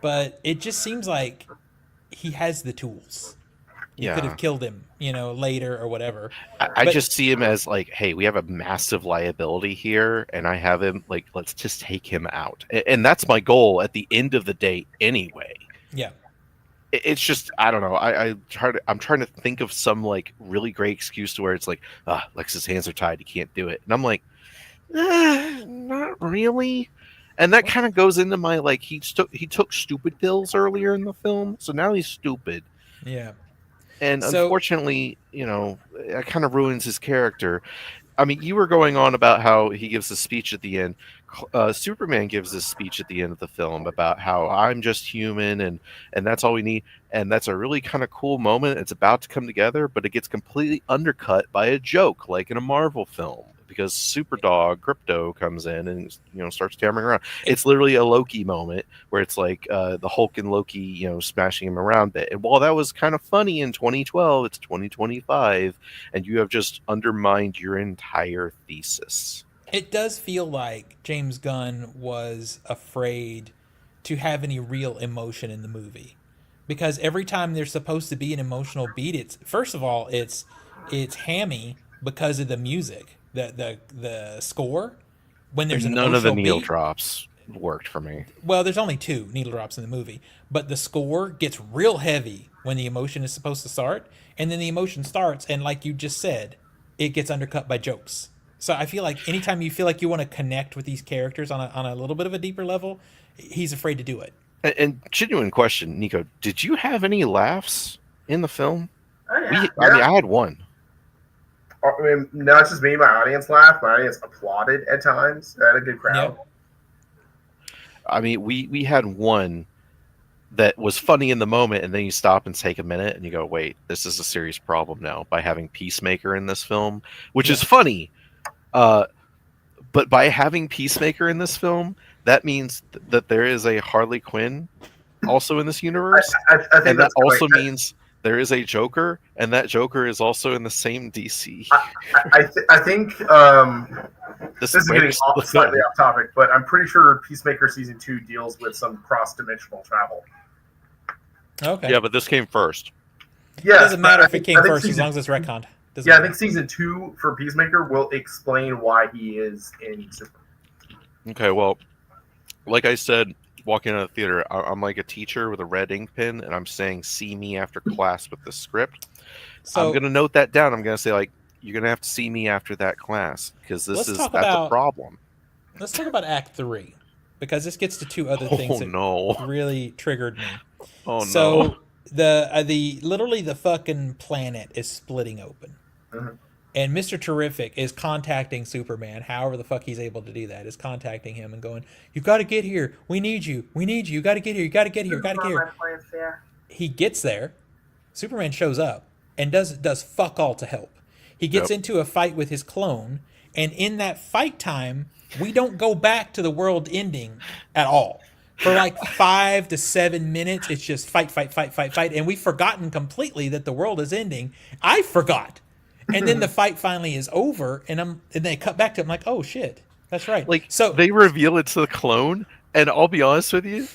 but it just seems like he has the tools. You could have yeah. killed him, later or whatever. I But- just see him as like, hey, we have a massive liability here, and I have him like, let's just take him out, and that's my goal at the end of the day, anyway. Yeah. It's just I don't know. I'm trying to think of some like really great excuse to where it's like, Lex's hands are tied, he can't do it, and I'm like, not really. And that kind of goes into my like he took stupid pills earlier in the film, so now he's stupid. Yeah. And So- unfortunately, it kind of ruins his character. I mean, you were going on about how he gives a speech at the end. Superman gives this speech at the end of the film about how I'm just human and that's all we need. And that's a really kind of cool moment. It's about to come together, but it gets completely undercut by a joke, like in a Marvel film, because Superdog Crypto comes in and starts tearing around. It's literally a Loki moment where it's like the Hulk and Loki, smashing him around a bit. And while that was kind of funny in 2012, it's 2025, and you have just undermined your entire thesis. It does feel like James Gunn was afraid to have any real emotion in the movie, because every time there's supposed to be an emotional beat, it's first of all it's hammy because of the music, the score. When there's an None of the emotional needle beat, drops worked for me. well, there's only 2 needle drops in the movie, but the score gets real heavy when the emotion is supposed to start, and then the emotion starts, and like you just said, it gets undercut by jokes. So I feel like anytime you feel like you want to connect with these characters on a little bit of a deeper level, he's afraid to do it. And genuine question, Nico, did you have any laughs in the film? Oh, yeah. I mean, I had one. I mean, not just me, my audience laughed. My audience applauded at times. I had a good crowd. I mean, we had one that was funny in the moment, and then you stop and take a minute and you go, wait, this is a serious problem now by having Peacemaker in this film, which is funny. But by having Peacemaker in this film, that means that there is a Harley Quinn also in this universe. I think And that that's also correct. means there is a Joker, and that Joker is also in the same DC. I think this is getting slightly off topic, but I'm pretty sure Peacemaker season 2 deals with some cross-dimensional travel. Okay. Yeah, but this came first. Yeah, It doesn't matter if it came first as long as it's retconned. Doesn't Yeah, I matter. think season 2 for Peacemaker will explain why he is in Super. Okay, well, like I said, walking out of the theater, I'm like a teacher with a red ink pen, and I'm saying, see me after class with the script. So I'm going to note that down. I'm going to say, like, you're going to have to see me after that class, because Let's talk that's about- a problem. let's talk about Act 3, because this gets to 2 other Oh, things that no. really triggered me. Oh, So no. the literally the fucking planet is splitting open, Mhm. and Mr. Terrific is contacting Superman. However the fuck he's able to do that, is contacting him and going, "You got to get here. We need you. We need you. You got to get here. You got to get here. You got to get here." He gets there. Superman shows up and does fuck all to help. He gets Yep. into a fight with his clone, and in that fight time, we don't go back to the world ending at all. For like 5 to 7 minutes, it's just fight, and we've forgotten completely that the world is ending. I forgot, and then the fight finally is over, and they cut back to it. I'm like, oh shit, that's right. Like, So they reveal it's the clone, and I'll be honest with you,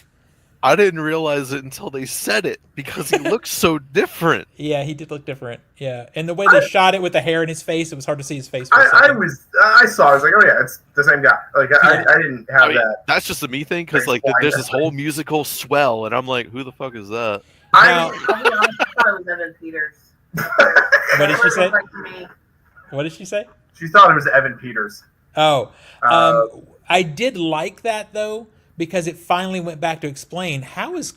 I didn't realize it until they said it because he looks so different. Yeah, he did look different. Yeah, and the way they shot it with the hair in his face, it was hard to see his face for a I second. saw. I was like, oh yeah, it's the same guy. Like Yeah. I didn't have I mean, that. that's just a me thing because Very like there's blind. this whole musical swell, and I'm like, who the fuck is that? Now, I'll be honest, I thought it was Evan Peters. what did she say? Like me. What did she say? She thought it was Evan Peters. Oh, Uh, I did like that though because it finally went back to explain how is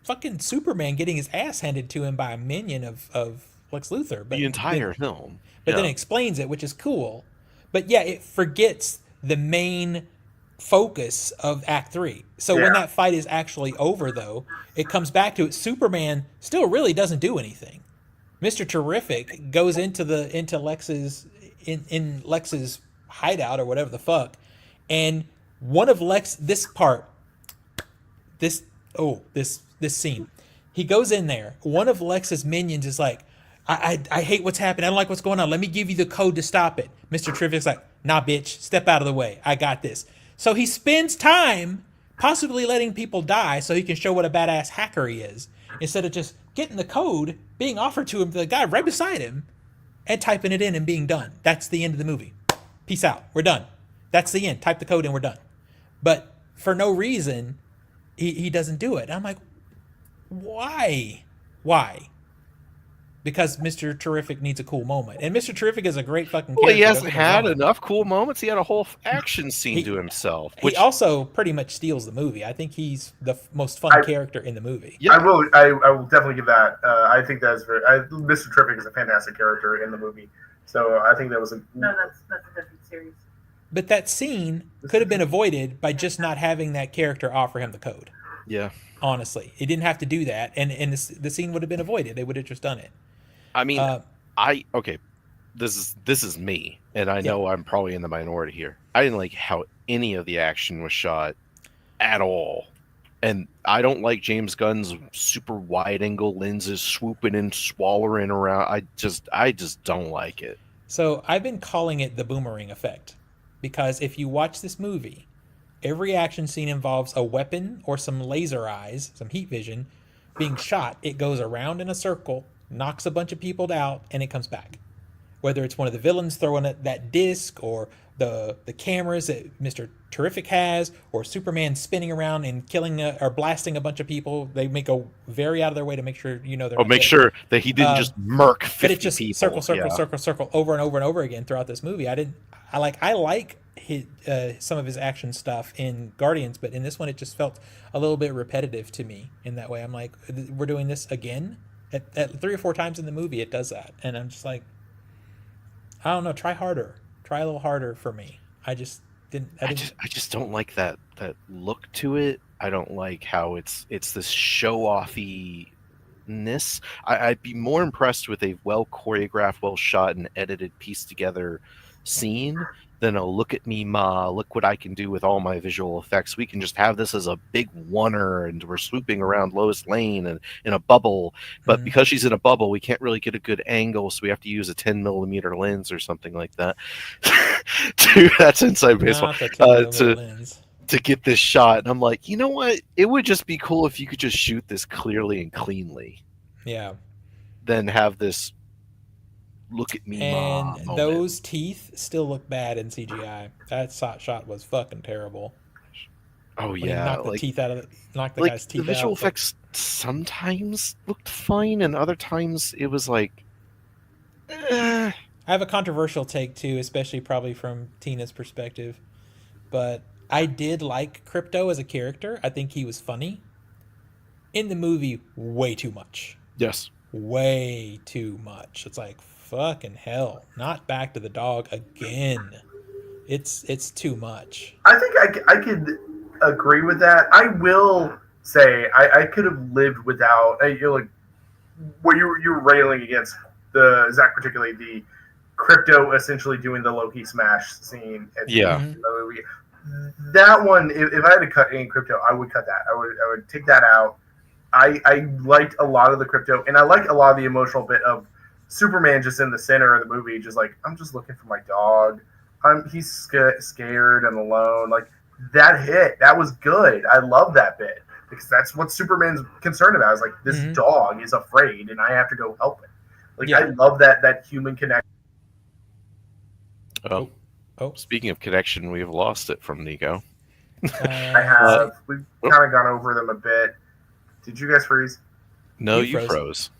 fucking Superman getting his ass handed to him by a minion of Lex Luthor. But The entire film. But then it explains it, which is cool. But yeah, it forgets the main focus of Act 3. So when Yeah. that fight is actually over, though, it comes back to it. Superman still really doesn't do anything. Mr. Terrific goes into Lex's in Lex's hideout or whatever the fuck, and one of this scene, he goes in there. One of Lex's minions is like, I hate what's happening. I don't like what's going on. Let me give you the code to stop it. Mr. Terrific's like, nah, bitch, step out of the way. I got this. So he spends time possibly letting people die so he can show what a badass hacker he is, instead of just getting the code being offered to him, the guy right beside him, and typing it in and being done. That's the end of the movie. Peace out. We're done. That's the end. Type the code and we're done. But for no reason, he doesn't do it. And I'm like, why? Why? Because Mr. Terrific needs a cool moment. And Mr. Terrific is a great fucking character. Well, he hasn't don't get me had wrong. enough cool moments. He had a whole action scene to himself. He also pretty much steals the movie. I think he's the most fun character in the movie. Yeah. I will definitely give that. I think that's Mr. Terrific is a fantastic character in the movie. So I think that was a No, that's a different series. But that scene could have been avoided by just not having that character offer him the code. Yeah. Honestly, it didn't have to do that, and the scene would have been avoided. They would have just done it. I mean, okay, this is me, and I know I'm probably in the minority here. I didn't like how any of the action was shot at all, and I don't like James Gunn's super wide angle lenses swooping and swallowing around. I just don't like it. So I've been calling it the boomerang effect, because if you watch this movie, every action scene involves a weapon or some laser eyes, some heat vision, being shot. It goes around in a circle, knocks a bunch of people out, and it comes back. Whether it's one of the villains throwing that disc, or the cameras that Mr. Terrific has, or Superman spinning around and killing or blasting a bunch of people, they may go very out of their way to make sure they're not make dead. sure that he didn't just murk 50 But it's just people. circle over and over and over again throughout this movie. I like some of his action stuff in Guardians, but in this one it just felt a little bit repetitive to me in that way. I'm like, we're doing this again? At 3 or 4 times in the movie it does that, and I'm just like, I don't know, try harder. Try a little harder for me. I just don't like that look to it. I don't like how it's this show-offy-ness. I'd be more impressed with a well choreographed, well shot and edited, pieced together scene than a look at me, ma, look what I can do with all my visual effects. We can just have this as a big oneer, and we're swooping around Lois Lane and in a bubble. But because she's in a bubble, we can't really get a good angle, so we have to use a 10 millimeter lens or something like that. Dude, that's inside baseball. To get this shot. And I'm like, you know what? It would just be cool if you could just shoot this clearly and cleanly. Yeah. Then have this look at me, and Ma those teeth still look bad in CGI. That shot was fucking terrible. Oh when yeah, knocked the teeth out of knocked the like guy's teeth out. The visual effects sometimes looked fine, and other times it was like. I have a controversial take too, especially probably from Tina's perspective, but I did like Crypto as a character. I think he was funny. In the movie, way too much. Yes. Way too much. It's like, fucking hell, not Back to the Dog again. It's too much. I think I could agree with that. I will say I could have lived without like what you're railing against the Zach, particularly the Crypto essentially doing the Loki smash scene at the end of the movie. That one, if I had to cut any Crypto, I would cut that. I would take that out. I liked a lot of the Crypto, and I liked a lot of the emotional bit of Superman just in the center of the movie, just like, I'm just looking for my dog. He's scared and alone. Like, that hit. That was good. I love that bit. because that's what Superman's concerned about. Is like this dog is afraid, and I have to go help it. Like I love that human connection. Oh, speaking of connection, we've lost it from Nico. I have. We've kind of gone over them a bit. Did you guys freeze? No, you froze.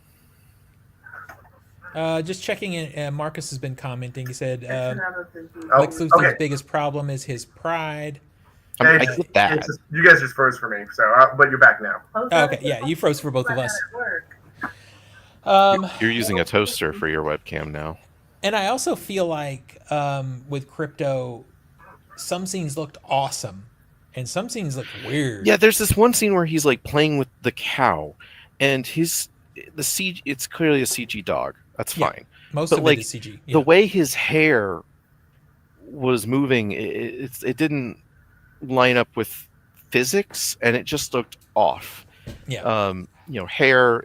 Just checking in. Marcus has been commenting. He said Lex Luthor's biggest problem is his pride. I get that. You guys just froze for me, so but you're back now. Okay, yeah, you froze for both of us. You're using a toaster for your webcam now. And I also feel like with Crypto, some scenes looked awesome, and some scenes looked weird. Yeah, there's this one scene where he's like playing with the cow, and it's clearly a CG dog. That's fine. Most of it is CG. The way his hair was moving, it didn't line up with physics, and it just looked off. Yeah. Hair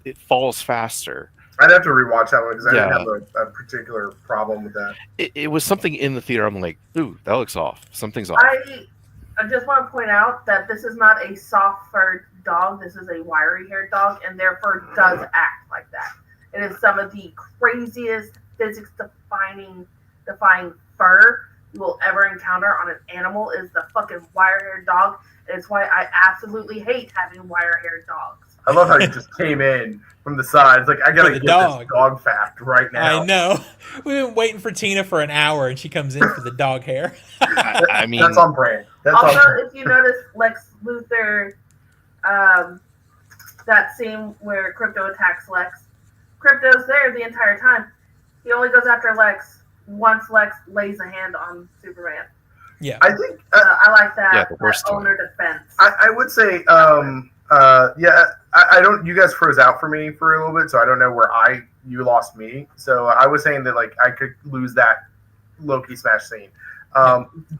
it falls faster. I'd have to rewatch that one because I didn't have a particular problem with that. It was something in the theater. I'm like, ooh, that looks off. Something's off. I just want to point out that this is not a soft-furred dog. This is a wiry-haired dog, and therefore does act like that. It is some of the craziest physics-defying fur you will ever encounter on an animal is the fucking wire-haired dog. And it's why I absolutely hate having wire-haired dogs. I love how you just came in from the sides. Like, I gotta get this dog fact right now. I know. We've been waiting for Tina for an hour, and she comes in for the dog hair. I mean, that's on brand. If you notice Lex Luthor, that scene where Crypto attacks Lex, Crypto's there the entire time. He only goes after Lex once Lex lays a hand on Superman. Yeah, I think I like that. Yeah, the worst owner defense. I would say, I don't. You guys froze out for me for a little bit, so I don't know where you lost me. So I was saying that like I could lose that Loki smash scene.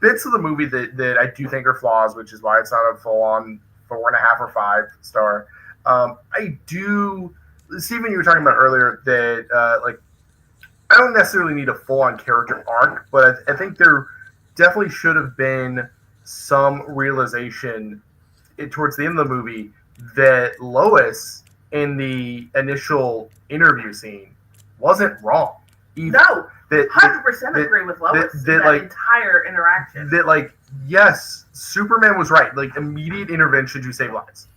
Bits of the movie that I do think are flaws, which is why it's not a full on 4.5 or 5 star. I do, Stephen, you were talking about earlier that like I don't necessarily need a full on character arc, but I think there definitely should have been some realization towards the end of the movie that Lois in the initial interview scene wasn't wrong. No, 100% agree with Lois. That entire interaction. That like, yes, Superman was right. Like immediate intervention to save lives,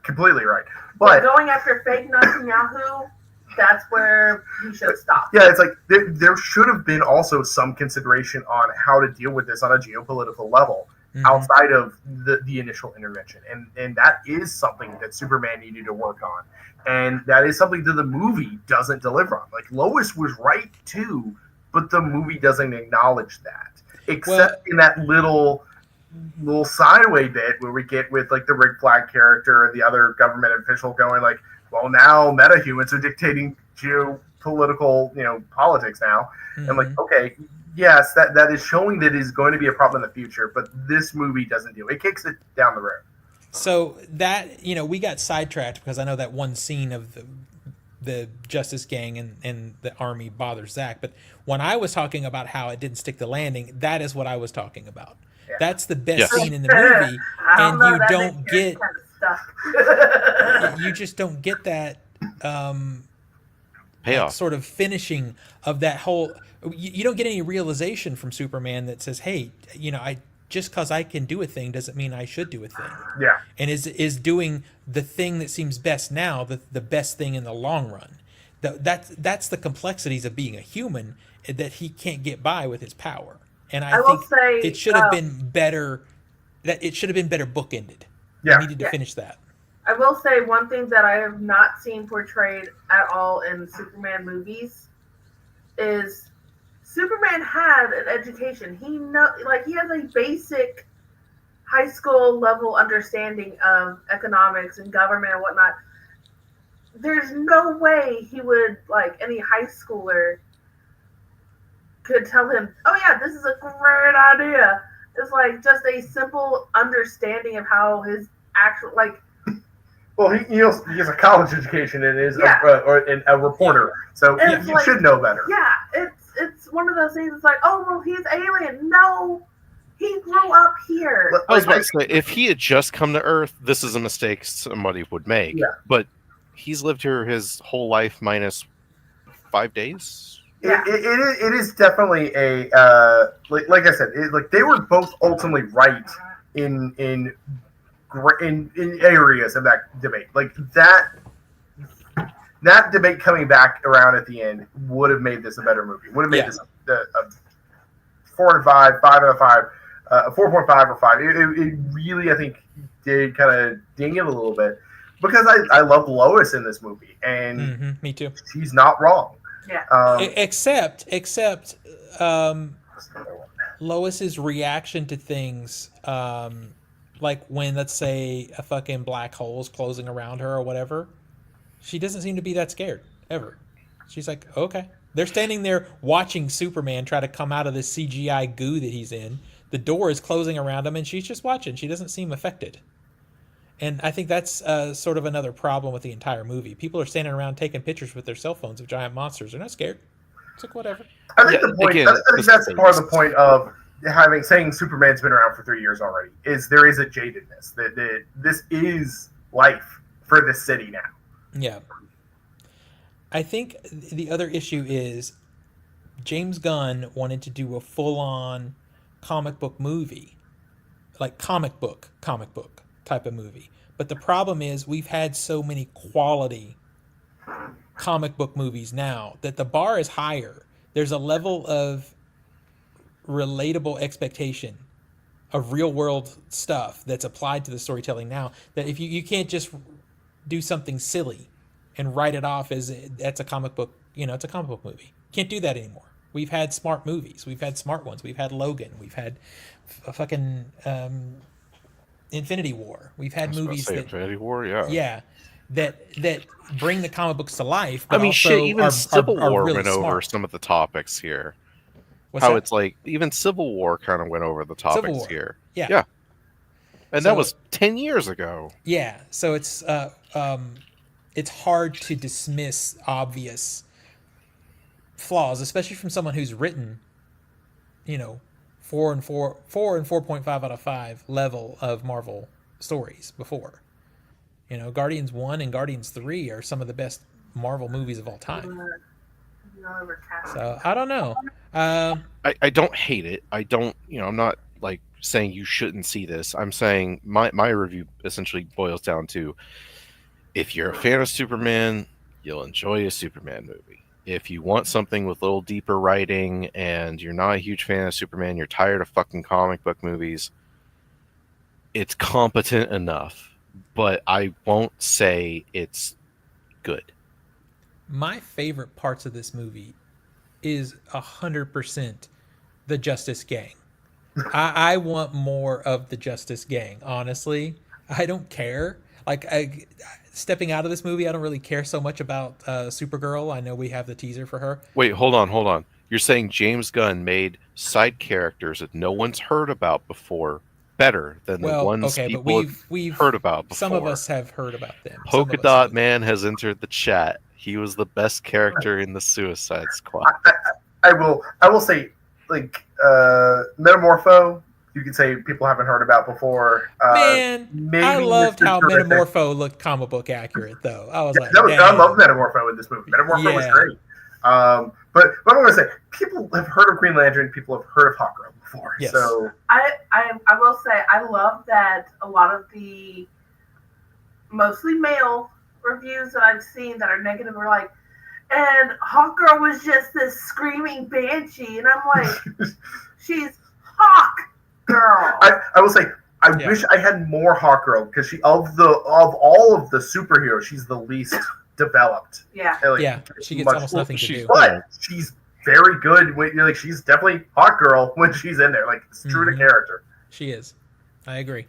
completely right. But going after fake Netanyahu, that's where he should stop. Yeah, it's like there should have been also some consideration on how to deal with this on a geopolitical level. Outside of the initial intervention. And that is something that Superman needed to work on. And that is something that the movie doesn't deliver on. Like, Lois was right, too, but the movie doesn't acknowledge that. Except in that little sideway bit where we get with, like, the Rick Flag character and the other government official going, like, well, now metahumans are dictating geopolitical, politics now. And, like, okay, yes, that is showing that is going to be a problem in the future, but this movie doesn't do it. It kicks it down the road. So that, we got sidetracked because I know that one scene of the Justice Gang and the army bothers Zach. But when I was talking about how it didn't stick the landing, that is what I was talking about. Yeah. That's the best scene in the movie, and you don't get you just don't get that payoff, sort of finishing of that whole. You don't get any realization from Superman that says, "Hey, just because I can do a thing doesn't mean I should do a thing." Yeah. And is doing the thing that seems best now the best thing in the long run. That's the complexities of being a human that he can't get by with his power. And I think it should have been better. That it should have been better bookended. Yeah. We needed to finish that. I will say one thing that I have not seen portrayed at all in Superman movies is Superman had an education. He has a basic high school level understanding of economics and government and whatnot. There's no way he would, any high schooler could tell him, oh yeah, this is a great idea. It's just a simple understanding of how his actual, well, he has a college education and is a reporter, so he should know better. Yeah, it's one of those things. It's oh, well, he's alien. No, He grew up here. I was about to say, if he had just come to Earth, this is a mistake somebody would make. Yeah. But he's lived here his whole life minus 5 days. Yeah. It is definitely a like I said, like they were both ultimately right in areas of that debate. Like that debate coming back around at the end would have made this a better movie. Would have made this a 4 and 5, 5 out of 5, 4.5 or 5. It really, I think, did kind of ding it a little bit because I love Lois in this movie, and me too. she's not wrong. Yeah. Except Lois's reaction to things, like when, let's say, a fucking black hole is closing around her or whatever, she doesn't seem to be that scared ever. She's like, okay. They're standing there watching Superman try to come out of this CGI goo that he's in. The door is closing around him, and she's just watching. She doesn't seem affected. And I think that's sort of another problem with the entire movie. People are standing around taking pictures with their cell phones of giant monsters. They're not scared. It's like, whatever. I think the point. Again, I think that's part of the point of saying Superman's been around for 3 years already. Is there is a jadedness that this is life for this city now. Yeah. I think the other issue is James Gunn wanted to do a full-on comic book movie, like comic book type of movie. But the problem is we've had so many quality comic book movies now that the bar is higher. There's a level of relatable expectation of real-world stuff that's applied to the storytelling now that if you can't just do something silly and write it off as that's a comic book, it's a comic book movie. Can't do that anymore. We've had smart movies. We've had smart ones. We've had Logan. We've had a fucking Infinity War. We've had movies that Infinity War, yeah. Yeah. That bring the comic books to life. But I mean, also shit, even Civil War really went over smart. some of the topics here. What's How that? it's like, even Civil War kind of went over the Civil topics War. here. Yeah. Yeah. And So- that was 10 years ago. Yeah, so it's hard to dismiss obvious flaws, especially from someone who's written, 4 and 4.5 out of 5 level of Marvel stories before. Guardians 1 and Guardians 3 are some of the best Marvel movies of all time. So I don't know. I don't hate it. I don't, I'm not like saying you shouldn't see this. I'm saying my review essentially boils down to, if you're a fan of Superman, you'll enjoy a Superman movie. If you want something with a little deeper writing and you're not a huge fan of Superman, you're tired of fucking comic book movies, it's competent enough, but I won't say it's good. My favorite parts of this movie is 100% the Justice Gang. I want more of the Justice Gang, honestly. I don't care. Stepping out of this movie, I don't really care so much about Supergirl. I know we have the teaser for her. Wait, hold on. You're saying James Gunn made side characters that no one's heard about before better than the ones people but we've heard about before. Some of us have heard about them. Polka Dot Man has entered the chat. He was the best character in the Suicide Squad. I will say, like, Metamorpho, you could say people haven't heard about before. Man, maybe I loved Mr. how Terrific. Metamorpho looked comic book accurate, though. I was like, I love Metamorpho in this movie. Metamorpho was Yeah. great. But I'm going to say, people have heard of Green Lantern. People have heard of Hawkgirl before. Yes. So I will say I love that a lot of the mostly male reviews that I've seen that are negative are like, and Hawkgirl was just this screaming banshee, and I'm like, she's Hawkgirl. I will say, I Yeah. wish I had more Hawkgirl because she of all of the superheroes, she's the least developed. Yeah. Like, Yeah, she gets much- almost nothing to she's do. But she's very good. Like, she's definitely Hawkgirl when she's in there. Like, it's true to Mhm. character. She is. I agree.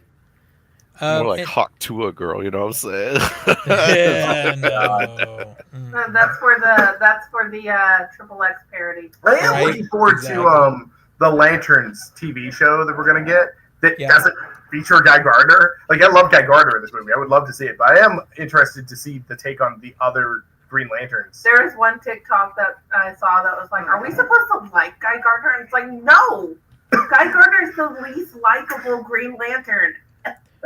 More like and- Hawk Tua girl, you know what I'm saying? Yeah, no. Mm. That's for the Triple X parody. I am Right, looking forward exactly. to the Lanterns TV show that we're gonna get that Yeah. doesn't feature Guy Gardner. Like, I love Guy Gardner in this movie. I would love to see it, but I am interested to see the take on the other Green Lanterns. There is one TikTok that I saw that was like, "Are we supposed to like Guy Gardner?" And it's like, no, Guy Gardner is the least likable Green Lantern.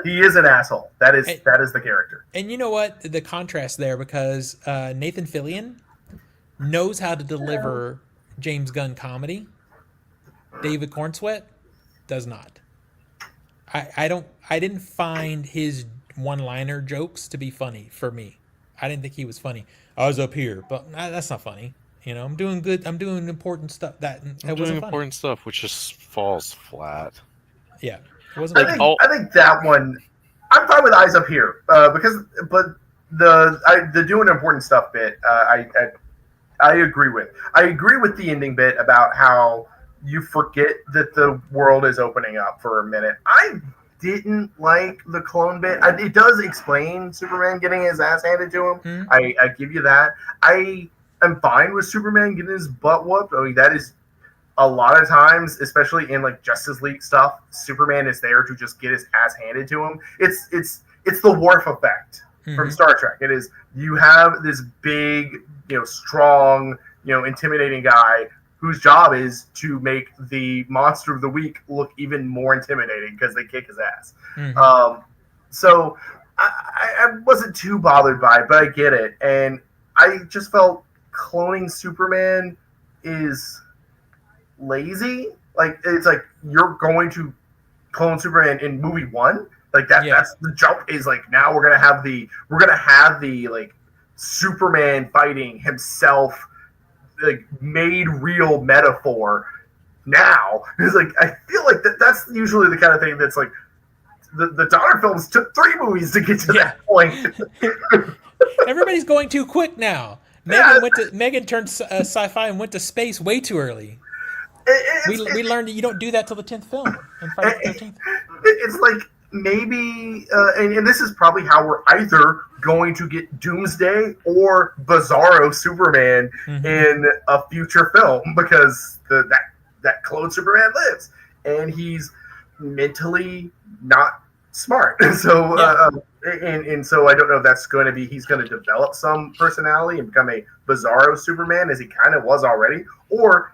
He is an asshole. That is the character. And you know what? The contrast there, because Nathan Fillion knows how to deliver James Gunn comedy. David Cornsweet does not. I didn't find his one-liner jokes to be funny for me. I didn't think he was funny. I was up here, but that's not funny. You know, I'm doing good. I'm doing important stuff. That doing wasn't important stuff, which just falls flat. Yeah, it wasn't. I think that one. I'm fine with Eyes Up Here but the doing important stuff bit. I agree with. I agree with the ending bit about how you forget that the world is opening up for a minute. I didn't like the clone bit. It does explain Superman getting his ass handed to him. Mm-hmm. I give you that. I am fine with Superman getting his butt whooped. I mean, that is a lot of times, especially in like Justice League stuff, Superman is there to just get his ass handed to him. It's the Worf effect from Star Trek. It is, you have this big, strong, intimidating guy whose job is to make the monster of the week look even more intimidating because they kick his ass. So I wasn't too bothered by it, but I get it. And I just felt cloning Superman is lazy. Like, it's like, you're going to clone Superman in movie 1. Like that's the jump, is like, now we're gonna have the like Superman fighting himself, like, made real metaphor. Now it's like, I feel like that's usually the kind of thing that's like, the Donner films took 3 movies to get to that point. Everybody's going too quick now. Megan turned sci-fi and went to space way too early. We learned that you don't do that till the 10th film on Friday the 13th. It's like, maybe, and this is probably how we're either going to get Doomsday or Bizarro Superman in a future film, because that clone Superman lives, and he's mentally not smart. So, and so I don't know if that's going to be, he's going to develop some personality and become a Bizarro Superman, as he kind of was already, or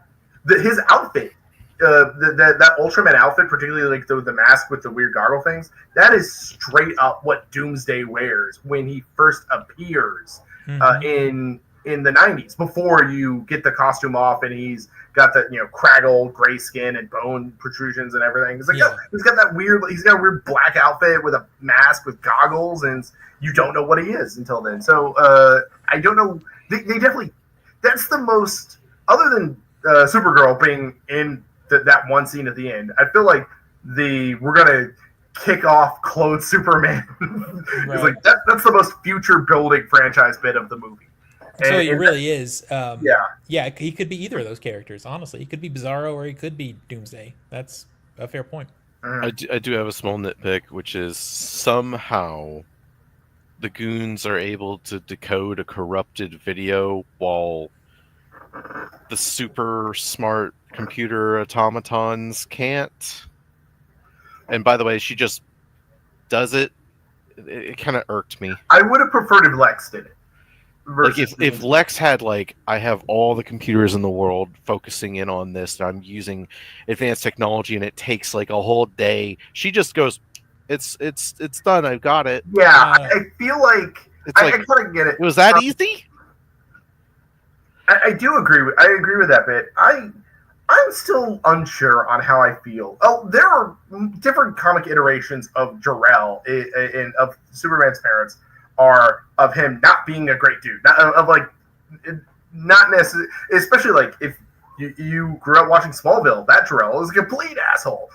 his outfit. That Ultraman outfit, particularly like the mask with the weird goggle things, that is straight up what Doomsday wears when he first appears in the 90s, before you get the costume off and he's got the craggle gray skin and bone protrusions and everything. It's like, he's got a weird black outfit with a mask with goggles, and you don't know what he is until then. So I don't know. They definitely, that's the most, other than Supergirl being in that one scene at the end, I feel like we're gonna kick off clone Superman. It's like that's the most future building franchise bit of the movie. So he really is. He could be either of those characters. Honestly, he could be Bizarro or he could be Doomsday. That's a fair point. I do have a small nitpick, which is somehow the goons are able to decode a corrupted video while the super smart computer automatons can't. And by the way, she just does it. It kind of irked me. I would have preferred if Lex did it. Like, if Lex had, like, I have all the computers in the world focusing in on this, and I'm using advanced technology, and it takes like a whole day. She just goes, "It's done. I've got it." Yeah, I feel like I kind of get it. Was that easy? I do agree with that bit. I'm still unsure on how I feel. Oh, there are different comic iterations of Jor-El and of Superman's parents are of him not being a great dude, not necessarily, especially like if you grew up watching Smallville, that Jor-El is a complete asshole.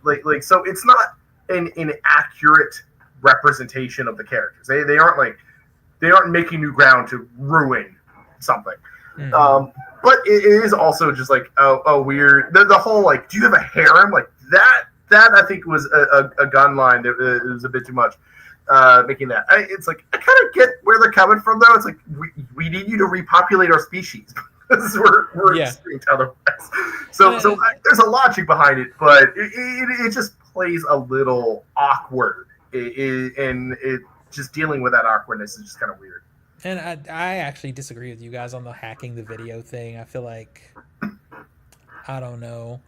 Like so it's not an accurate representation of the characters. They aren't making new ground to ruin something. But it is also just like a weird, the whole like, do you have a harem, like that I think was a gun line that was a bit too much, making that. It's like, I kind of get where they're coming from, though. It's like, we need you to repopulate our species because we're extinct otherwise. So there's a logic behind it, but it just plays a little awkward, and it just dealing with that awkwardness is just kind of weird. And I actually disagree with you guys on the hacking the video thing. I feel like, I don't know.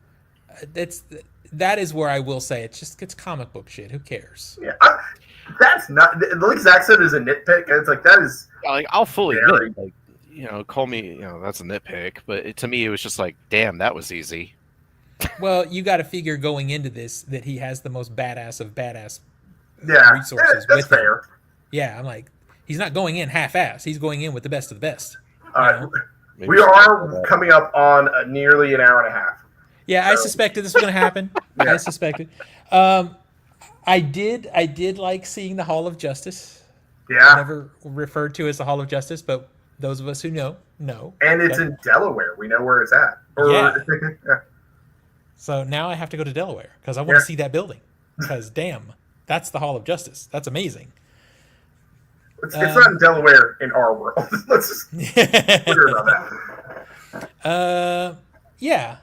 that is where I will say it's comic book shit. Who cares? Yeah, that's not like Zach said is a nitpick. It's like that is Like, I'll fully very- admit, like, call me, that's a nitpick, but to me, it was just like, damn, that was easy. Well, you got to figure going into this that he has the most badass of badass yeah resources that's with him. fair. Yeah, I'm like, he's not going in half-ass. He's going in with the best of the best. Maybe We are coming up on nearly an hour and a half. Yeah, I suspected this was going to happen. Yeah. I suspected. I did like seeing the Hall of Justice. Yeah, Never referred to as the Hall of Justice, but those of us who know. and it's But- in Delaware. We know where it's at. Yeah. So now I have to go to Delaware because I want to Yeah. see that building. Because damn, that's the Hall of Justice. That's amazing. It's not in Delaware in our world. Let's just clear about that. Yeah.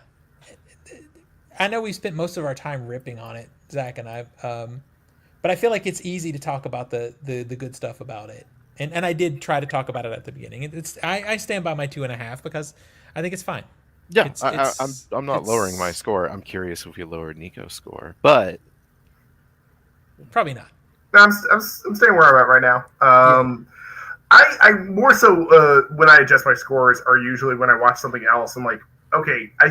I know we spent most of our time ripping on it, Zach and I. But I feel like it's easy to talk about the good stuff about it. And I did try to talk about it at the beginning. I stand by my 2.5 because I think it's fine. Yeah, I'm not it's- lowering my score. I'm curious if we lowered Nico's score, but Probably not. No, I'm staying where I'm at right now. I more so when I adjust my scores are usually when I watch something else. I'm like, okay, I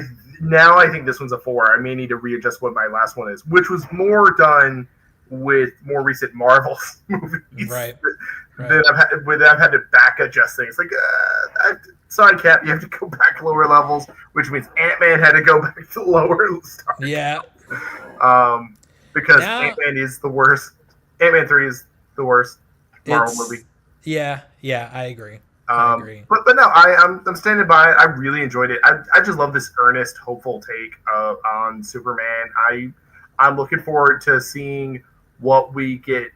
think this one's a 4. I may need to readjust what my last one is, which was more done with more recent Marvel movies. Right. That I've had to back adjust things. Like, sorry, Cap, you have to go back lower levels, which means Ant-Man had to go back to lower stars. Yeah. Because Now- Ant-Man is the worst. Ant-Man 3 is the worst Marvel movie. Yeah, I agree. I agree. But no, I'm standing by it. I really enjoyed it. I just love this earnest, hopeful take on Superman. I'm looking forward to seeing what we get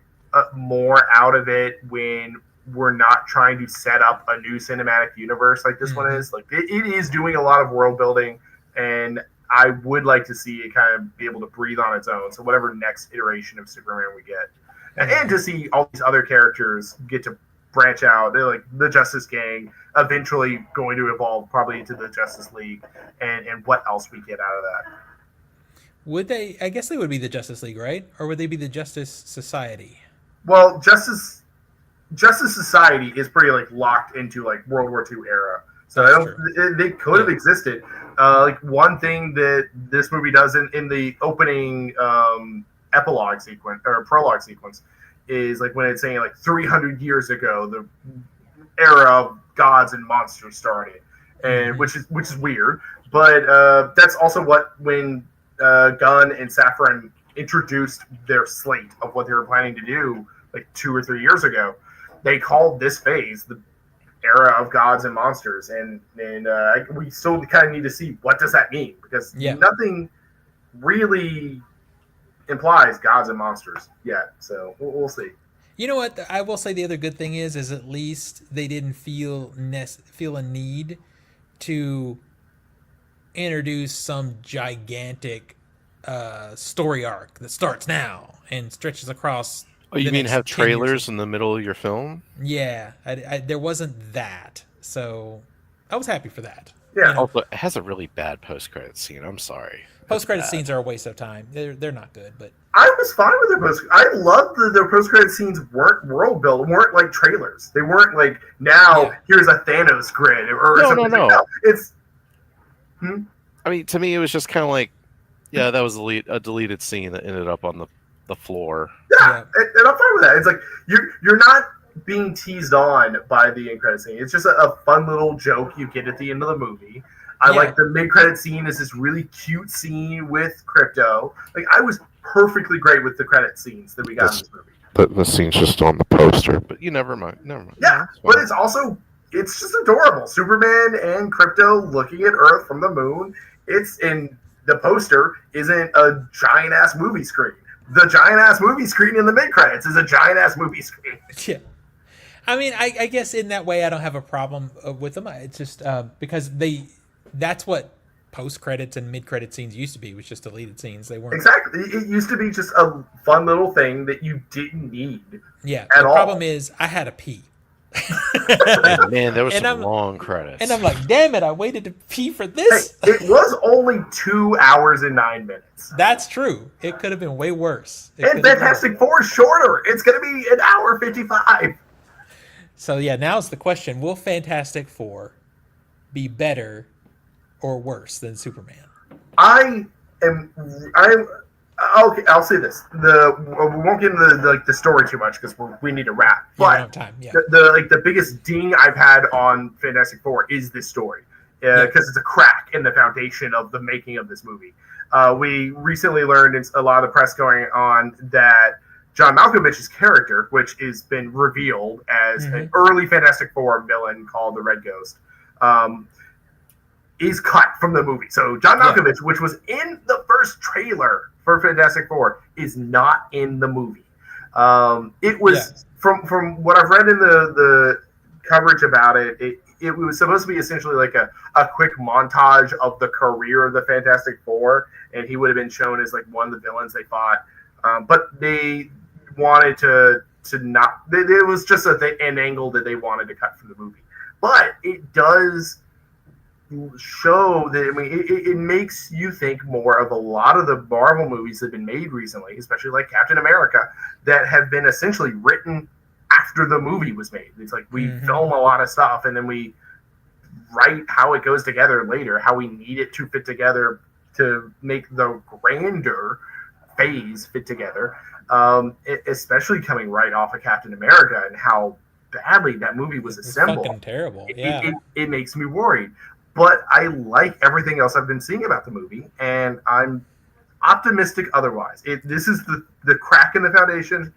more out of it when we're not trying to set up a new cinematic universe like this one is. Like it is doing a lot of world building, and I would like to see it kind of be able to breathe on its own. So whatever next iteration of Superman we get, and to see all these other characters get to branch out. They're like the Justice Gang, eventually going to evolve probably into the Justice League, and what else we get out of that. Would they? I guess they would be the Justice League, right? Or would they be the Justice Society? Well, Justice Society is pretty like locked into like World War II era, so they could have existed. Like one thing that this movie does in the opening epilogue sequence or prologue sequence is like when it's saying like 300 years ago the era of gods and monsters started, and which is weird, but that's also when Gunn and Safran introduced their slate of what they were planning to do like 2 or 3 years ago. They called this phase the era of gods and monsters, and we still kind of need to see what does that mean, because nothing really implies gods and monsters yet. So we'll see. You know what? I will say the other good thing is at least they didn't feel a need to introduce some gigantic story arc that starts now and stretches across. Oh, you the mean next have 10 years. trailers in the middle of your film? Yeah, there wasn't that, so I was happy for that. Yeah. You know, Also, it has a really bad post-credit scene. I'm sorry. post-credit scenes are a waste of time. They're not good, but I was fine with their post. I loved the post-credit scenes weren't world build, weren't like trailers. They weren't like here's a Thanos grid or something. No. Like, it's. I mean, to me, it was just kind of like, that was a deleted scene that ended up on the floor. Yeah, and I'm fine with that. It's like you're not being teased on by the end credit scene. It's just a fun little joke you get at the end of the movie. I like the mid-credit scene is this really cute scene with Crypto. Like I was perfectly great with the credit scenes that we got in this movie. The scene's just on the poster, but never mind. Yeah, but it's just adorable. Superman and Crypto looking at Earth from the moon. It's in the poster isn't a giant ass movie screen. The giant ass movie screen in the mid credits is a giant ass movie screen. yeah. I mean, I guess in that way I don't have a problem with them. It's just because that's what post credits and mid credit scenes used to be, was just deleted scenes. They weren't exactly. It used to be just a fun little thing that you didn't need. Yeah. At The all. problem is I had a pee. And man, there was And some long credits. And I'm like, damn it, I waited to pee for Hey, this. it was only 2 hours and 9 minutes. That's true. It could have been way worse. And Fantastic Four is shorter. It's going to be an hour 55. So yeah, now's the question: will Fantastic Four be better or worse than Superman? I'm okay. I'll say this: we won't get into the story too much because we need to wrap. Yeah, we But don't have time. Yeah, the biggest ding I've had on Fantastic Four is this story because it's a crack in the foundation of the making of this movie. We recently learned in a lot of the press going on that John Malkovich's character, which has been revealed as an early Fantastic Four villain called the Red Ghost, is cut from the movie. So John Malkovich, which was in the first trailer for Fantastic Four, is not in the movie. It was from what I've read in the coverage about it. It was supposed to be essentially like a quick montage of the career of the Fantastic Four, and he would have been shown as like one of the villains they fought. But they wanted to not. It was just an angle that they wanted to cut from the movie. But it does show that, I mean, it makes you think more of a lot of the Marvel movies that have been made recently, especially like Captain America, that have been essentially written after the movie was made. It's like we film a lot of stuff and then we write how it goes together later, how we need it to fit together to make the grander phase fit together. Especially coming right off of Captain America and how badly that movie was assembled. Fucking terrible. Yeah, it makes me worried. But I like everything else I've been seeing about the movie, and I'm optimistic otherwise. This is the crack in the foundation.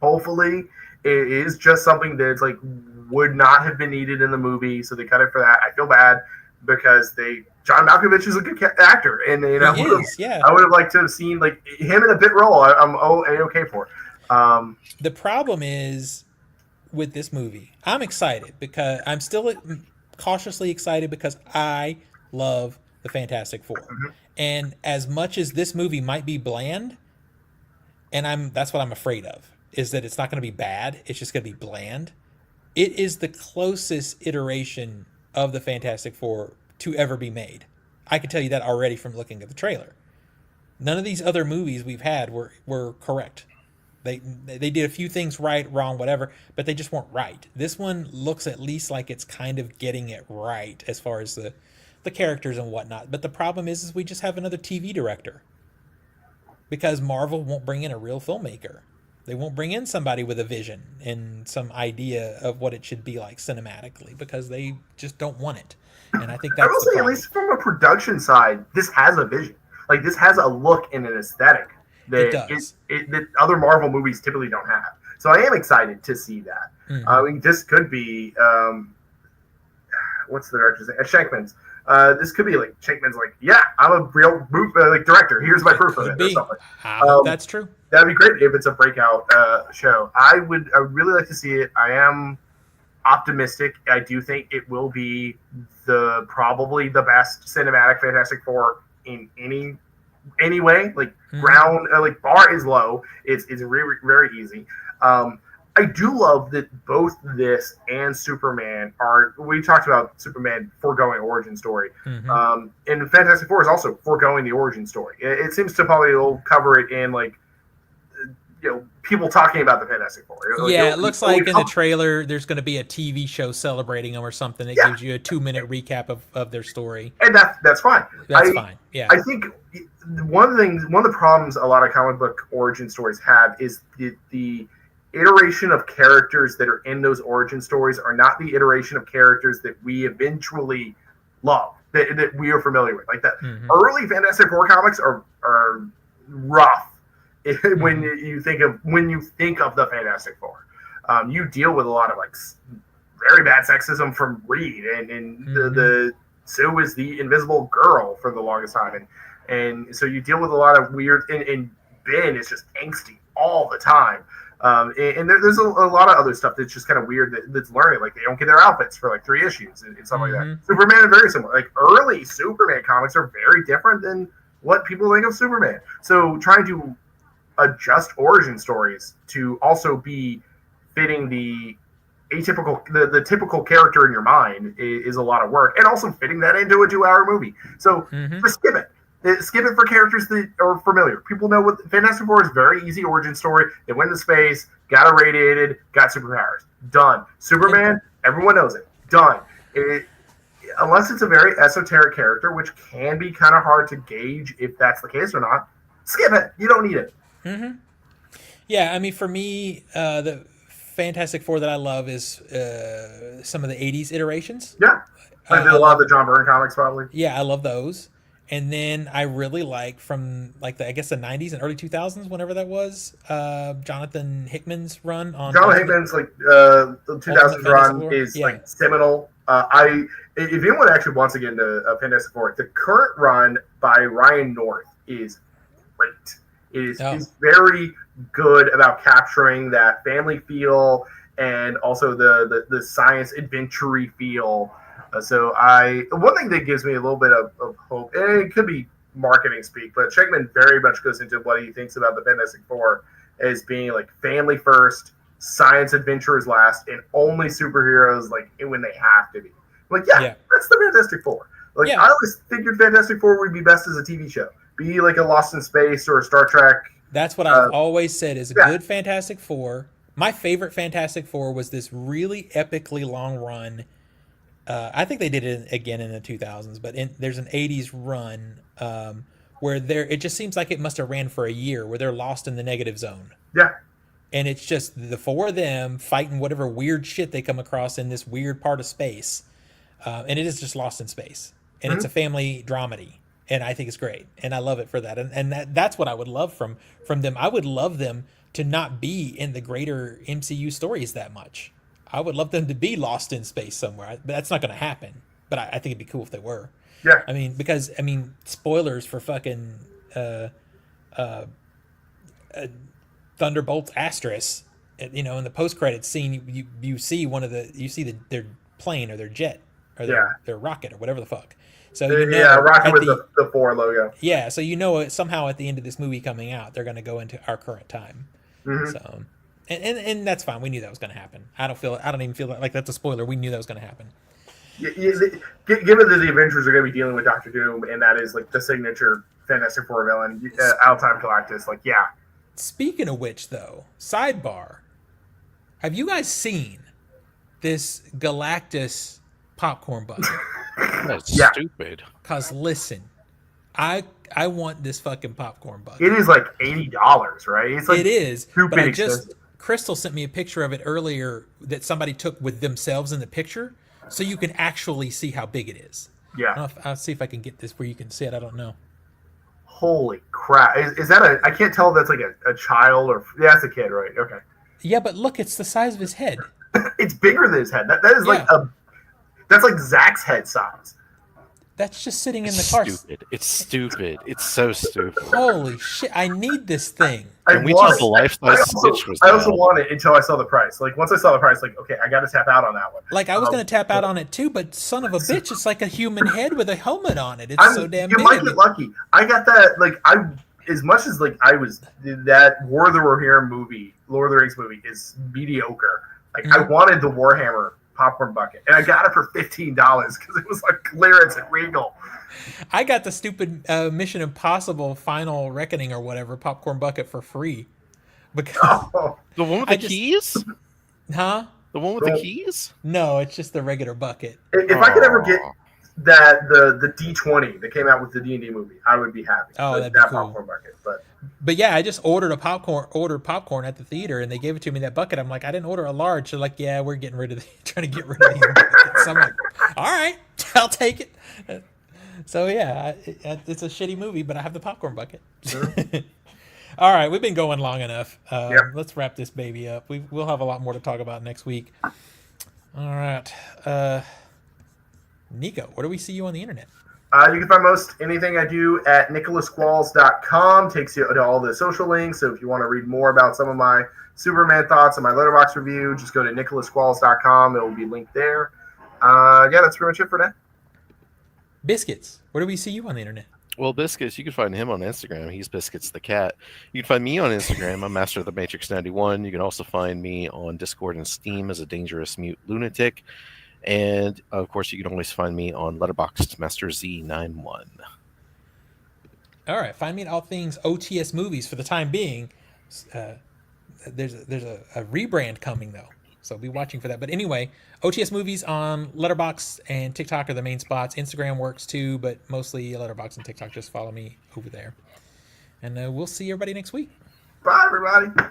Hopefully, it is just something that's like would not have been needed in the movie, so they cut it for that. I feel bad because John Malkovich is a good actor, and I would have liked to have seen like him in a bit role. I'm okay for. The problem is with this movie, I'm excited because I'm still cautiously excited because I love the Fantastic Four. And as much as this movie might be bland, and that's what I'm afraid of, is that it's not going to be bad, it's just going to be bland. It is the closest iteration of the Fantastic Four to ever be made. I can tell you that already from looking at the trailer. None of these other movies we've had were correct. They did a few things right, wrong, whatever, but they just weren't right. This one looks at least like it's kind of getting it right as far as the characters and whatnot. But the problem is we just have another TV director. Because Marvel won't bring in a real filmmaker. They won't bring in somebody with a vision and some idea of what it should be like cinematically because they just don't want it. And I think that's I will say, at least from a production side, this has a vision. Like, this has a look and an aesthetic that other Marvel movies typically don't have. So I am excited to see that. I mean, this could be what's the director's name? Shankman's. This could be like Shankman's. Like, yeah, I'm a real director. Here's my proof of it. Or something. That's true. That'd be great if it's a breakout show. I would really like to see it. I am optimistic. I do think it will be probably the best cinematic Fantastic Four in any way. Like ground, like bar is low. It's very very easy. I do love that both this and Superman are. We talked about Superman foregoing origin story, and Fantastic Four is also foregoing the origin story. It seems to probably will cover it in like people talking about the Fantastic Four. It looks like in the trailer there's going to be a TV show celebrating them or something that gives you a 2-minute recap of their story, and that's fine. That's fine. Yeah, I think one of the problems a lot of comic book origin stories have is the iteration of characters that are in those origin stories are not the iteration of characters that we eventually love, that we are familiar with. Like that early Fantastic Four comics are rough when you think of the Fantastic Four. You deal with a lot of like very bad sexism from Reed, and the Sue is the invisible girl for the longest time, and so you deal with a lot of weird, and Ben is just angsty all the time. And there's a lot of other stuff that's just kind of weird that's learning. Like they don't get their outfits for like 3 issues and stuff like that. Superman is very similar. Like early Superman comics are very different than what people think of Superman. So trying to adjust origin stories to also be fitting the atypical, the typical character in your mind is a lot of work, and also fitting that into a 2-hour movie. So just skip it. Skip it for characters that are familiar. People know what Fantastic Four is. Very easy origin story. They went into space, got irradiated, got superpowers. Done. Superman, everyone knows it. Done. Unless it's a very esoteric character, which can be kind of hard to gauge if that's the case or not. Skip it. You don't need it. Yeah, I mean, for me, the Fantastic Four that I love is some of the '80s iterations. Yeah, I did a lot of the John Byrne comics, probably. Yeah, I love those. And then I really like from like the '90s and early 2000s, whenever that was, Jonathan Hickman's run on. Jonathan Hickman's like the 2000s run is like seminal. If anyone actually wants to get into Fantastic Four, the current run by Ryan North is great. Is very good about capturing that family feel and also the science adventure-y feel. So one thing that gives me a little bit of hope, and it could be marketing speak, but Shegman very much goes into what he thinks about the Fantastic Four as being like family first, science adventurers last, and only superheroes like when they have to be. Like, that's the Fantastic Four. Like, I always figured Fantastic Four would be best as a TV show. Be like a Lost in Space or a Star Trek. That's what I've always said is a good Fantastic Four. My favorite Fantastic Four was this really epically long run. I think they did it again in the 2000s, but there's an 80s run where it just seems like it must have ran for a year, where they're lost in the negative zone. Yeah. And it's just the four of them fighting whatever weird shit they come across in this weird part of space. And it is just Lost in Space. And it's a family dramedy. And I think it's great. And I love it for that. And that's what I would love from them. I would love them to not be in the greater MCU stories that much. I would love them to be lost in space somewhere. But that's not going to happen. But I think it'd be cool if they were. Yeah. I mean, because, spoilers for fucking Thunderbolts Asterisk. In the post-credits scene, you see their plane or their jet or their rocket or whatever the fuck. So rocket with the 4 logo. Yeah, so somehow at the end of this movie coming out, they're going to go into our current time. So, and that's fine. We knew that was going to happen. I don't even feel like that's a spoiler. We knew that was going to happen. Given that the Avengers are going to be dealing with Doctor Doom, and that is like the signature Fantastic Four villain, Out-Time Galactus, Speaking of which, though, sidebar, have you guys seen this Galactus popcorn bucket? That's stupid. Cause listen, I want this fucking popcorn bucket. It is like $80, right? It's like it is. Stupid but expensive. Crystal sent me a picture of it earlier that somebody took with themselves in the picture, so you can actually see how big it is. Yeah. I'll see if I can get this where you can see it. I don't know. Holy crap! Is that I can't tell if that's like a child or that's a kid, right? Okay. Yeah, but look, it's the size of his head. It's bigger than his head. That is like that's like Zach's head size. That's just sitting in the car. Stupid. It's stupid. It's so stupid. Holy shit! I need this thing. And we just life-size Stitch was I also want it until I saw the price. Like once I saw the price, okay, I got to tap out on that one. Like I was going to tap out on it too, but son of a bitch, it's like a human head with a helmet on it. It's so damn big. You might get lucky. I got that. As much as I was that War of the Rohirrim movie, Lord of the Rings movie is mediocre. I wanted the Warhammer popcorn bucket, and I got it for $15 because it was like clearance at Regal. I got the stupid Mission Impossible Final Reckoning or whatever popcorn bucket for free. Because the one with the keys? Huh? The one with the keys? No, it's just the regular bucket. If I could ever get that the D20 that came out with the D&D movie, I would be happy. Oh, that'd that be cool. Popcorn bucket, but yeah, I just ordered popcorn at the theater, and they gave it to me that bucket. I'm like, I didn't order a large. They're like, yeah, we're trying to get rid of these buckets. So I'm like, all right, I'll take it. So yeah, it's a shitty movie, but I have the popcorn bucket. Sure. All right, we've been going long enough. Let's wrap this baby up. We'll have a lot more to talk about next week. All right. Nico, where do we see you on the internet? You can find most anything I do at nicholasqualls.com. Takes you to all the social links. So if you want to read more about some of my Superman thoughts and my Letterboxd review, just go to nicholasqualls.com. It will be linked there. That's pretty much it for now. Biscuits, where do we see you on the internet? Well, Biscuits, you can find him on Instagram. He's Biscuits the Cat. You can find me on Instagram. I'm Master of the Matrix 91. You can also find me on Discord and Steam as a Dangerous Mute Lunatic. And, of course, you can always find me on Letterboxd, Master Z91. All right, find me at all things OTS movies for the time being. There's a rebrand coming though, so be watching for that. But anyway, OTS movies on Letterboxd and TikTok are the main spots. Instagram works too, but mostly Letterboxd and TikTok. Just follow me over there, and we'll see everybody next week. Bye, everybody.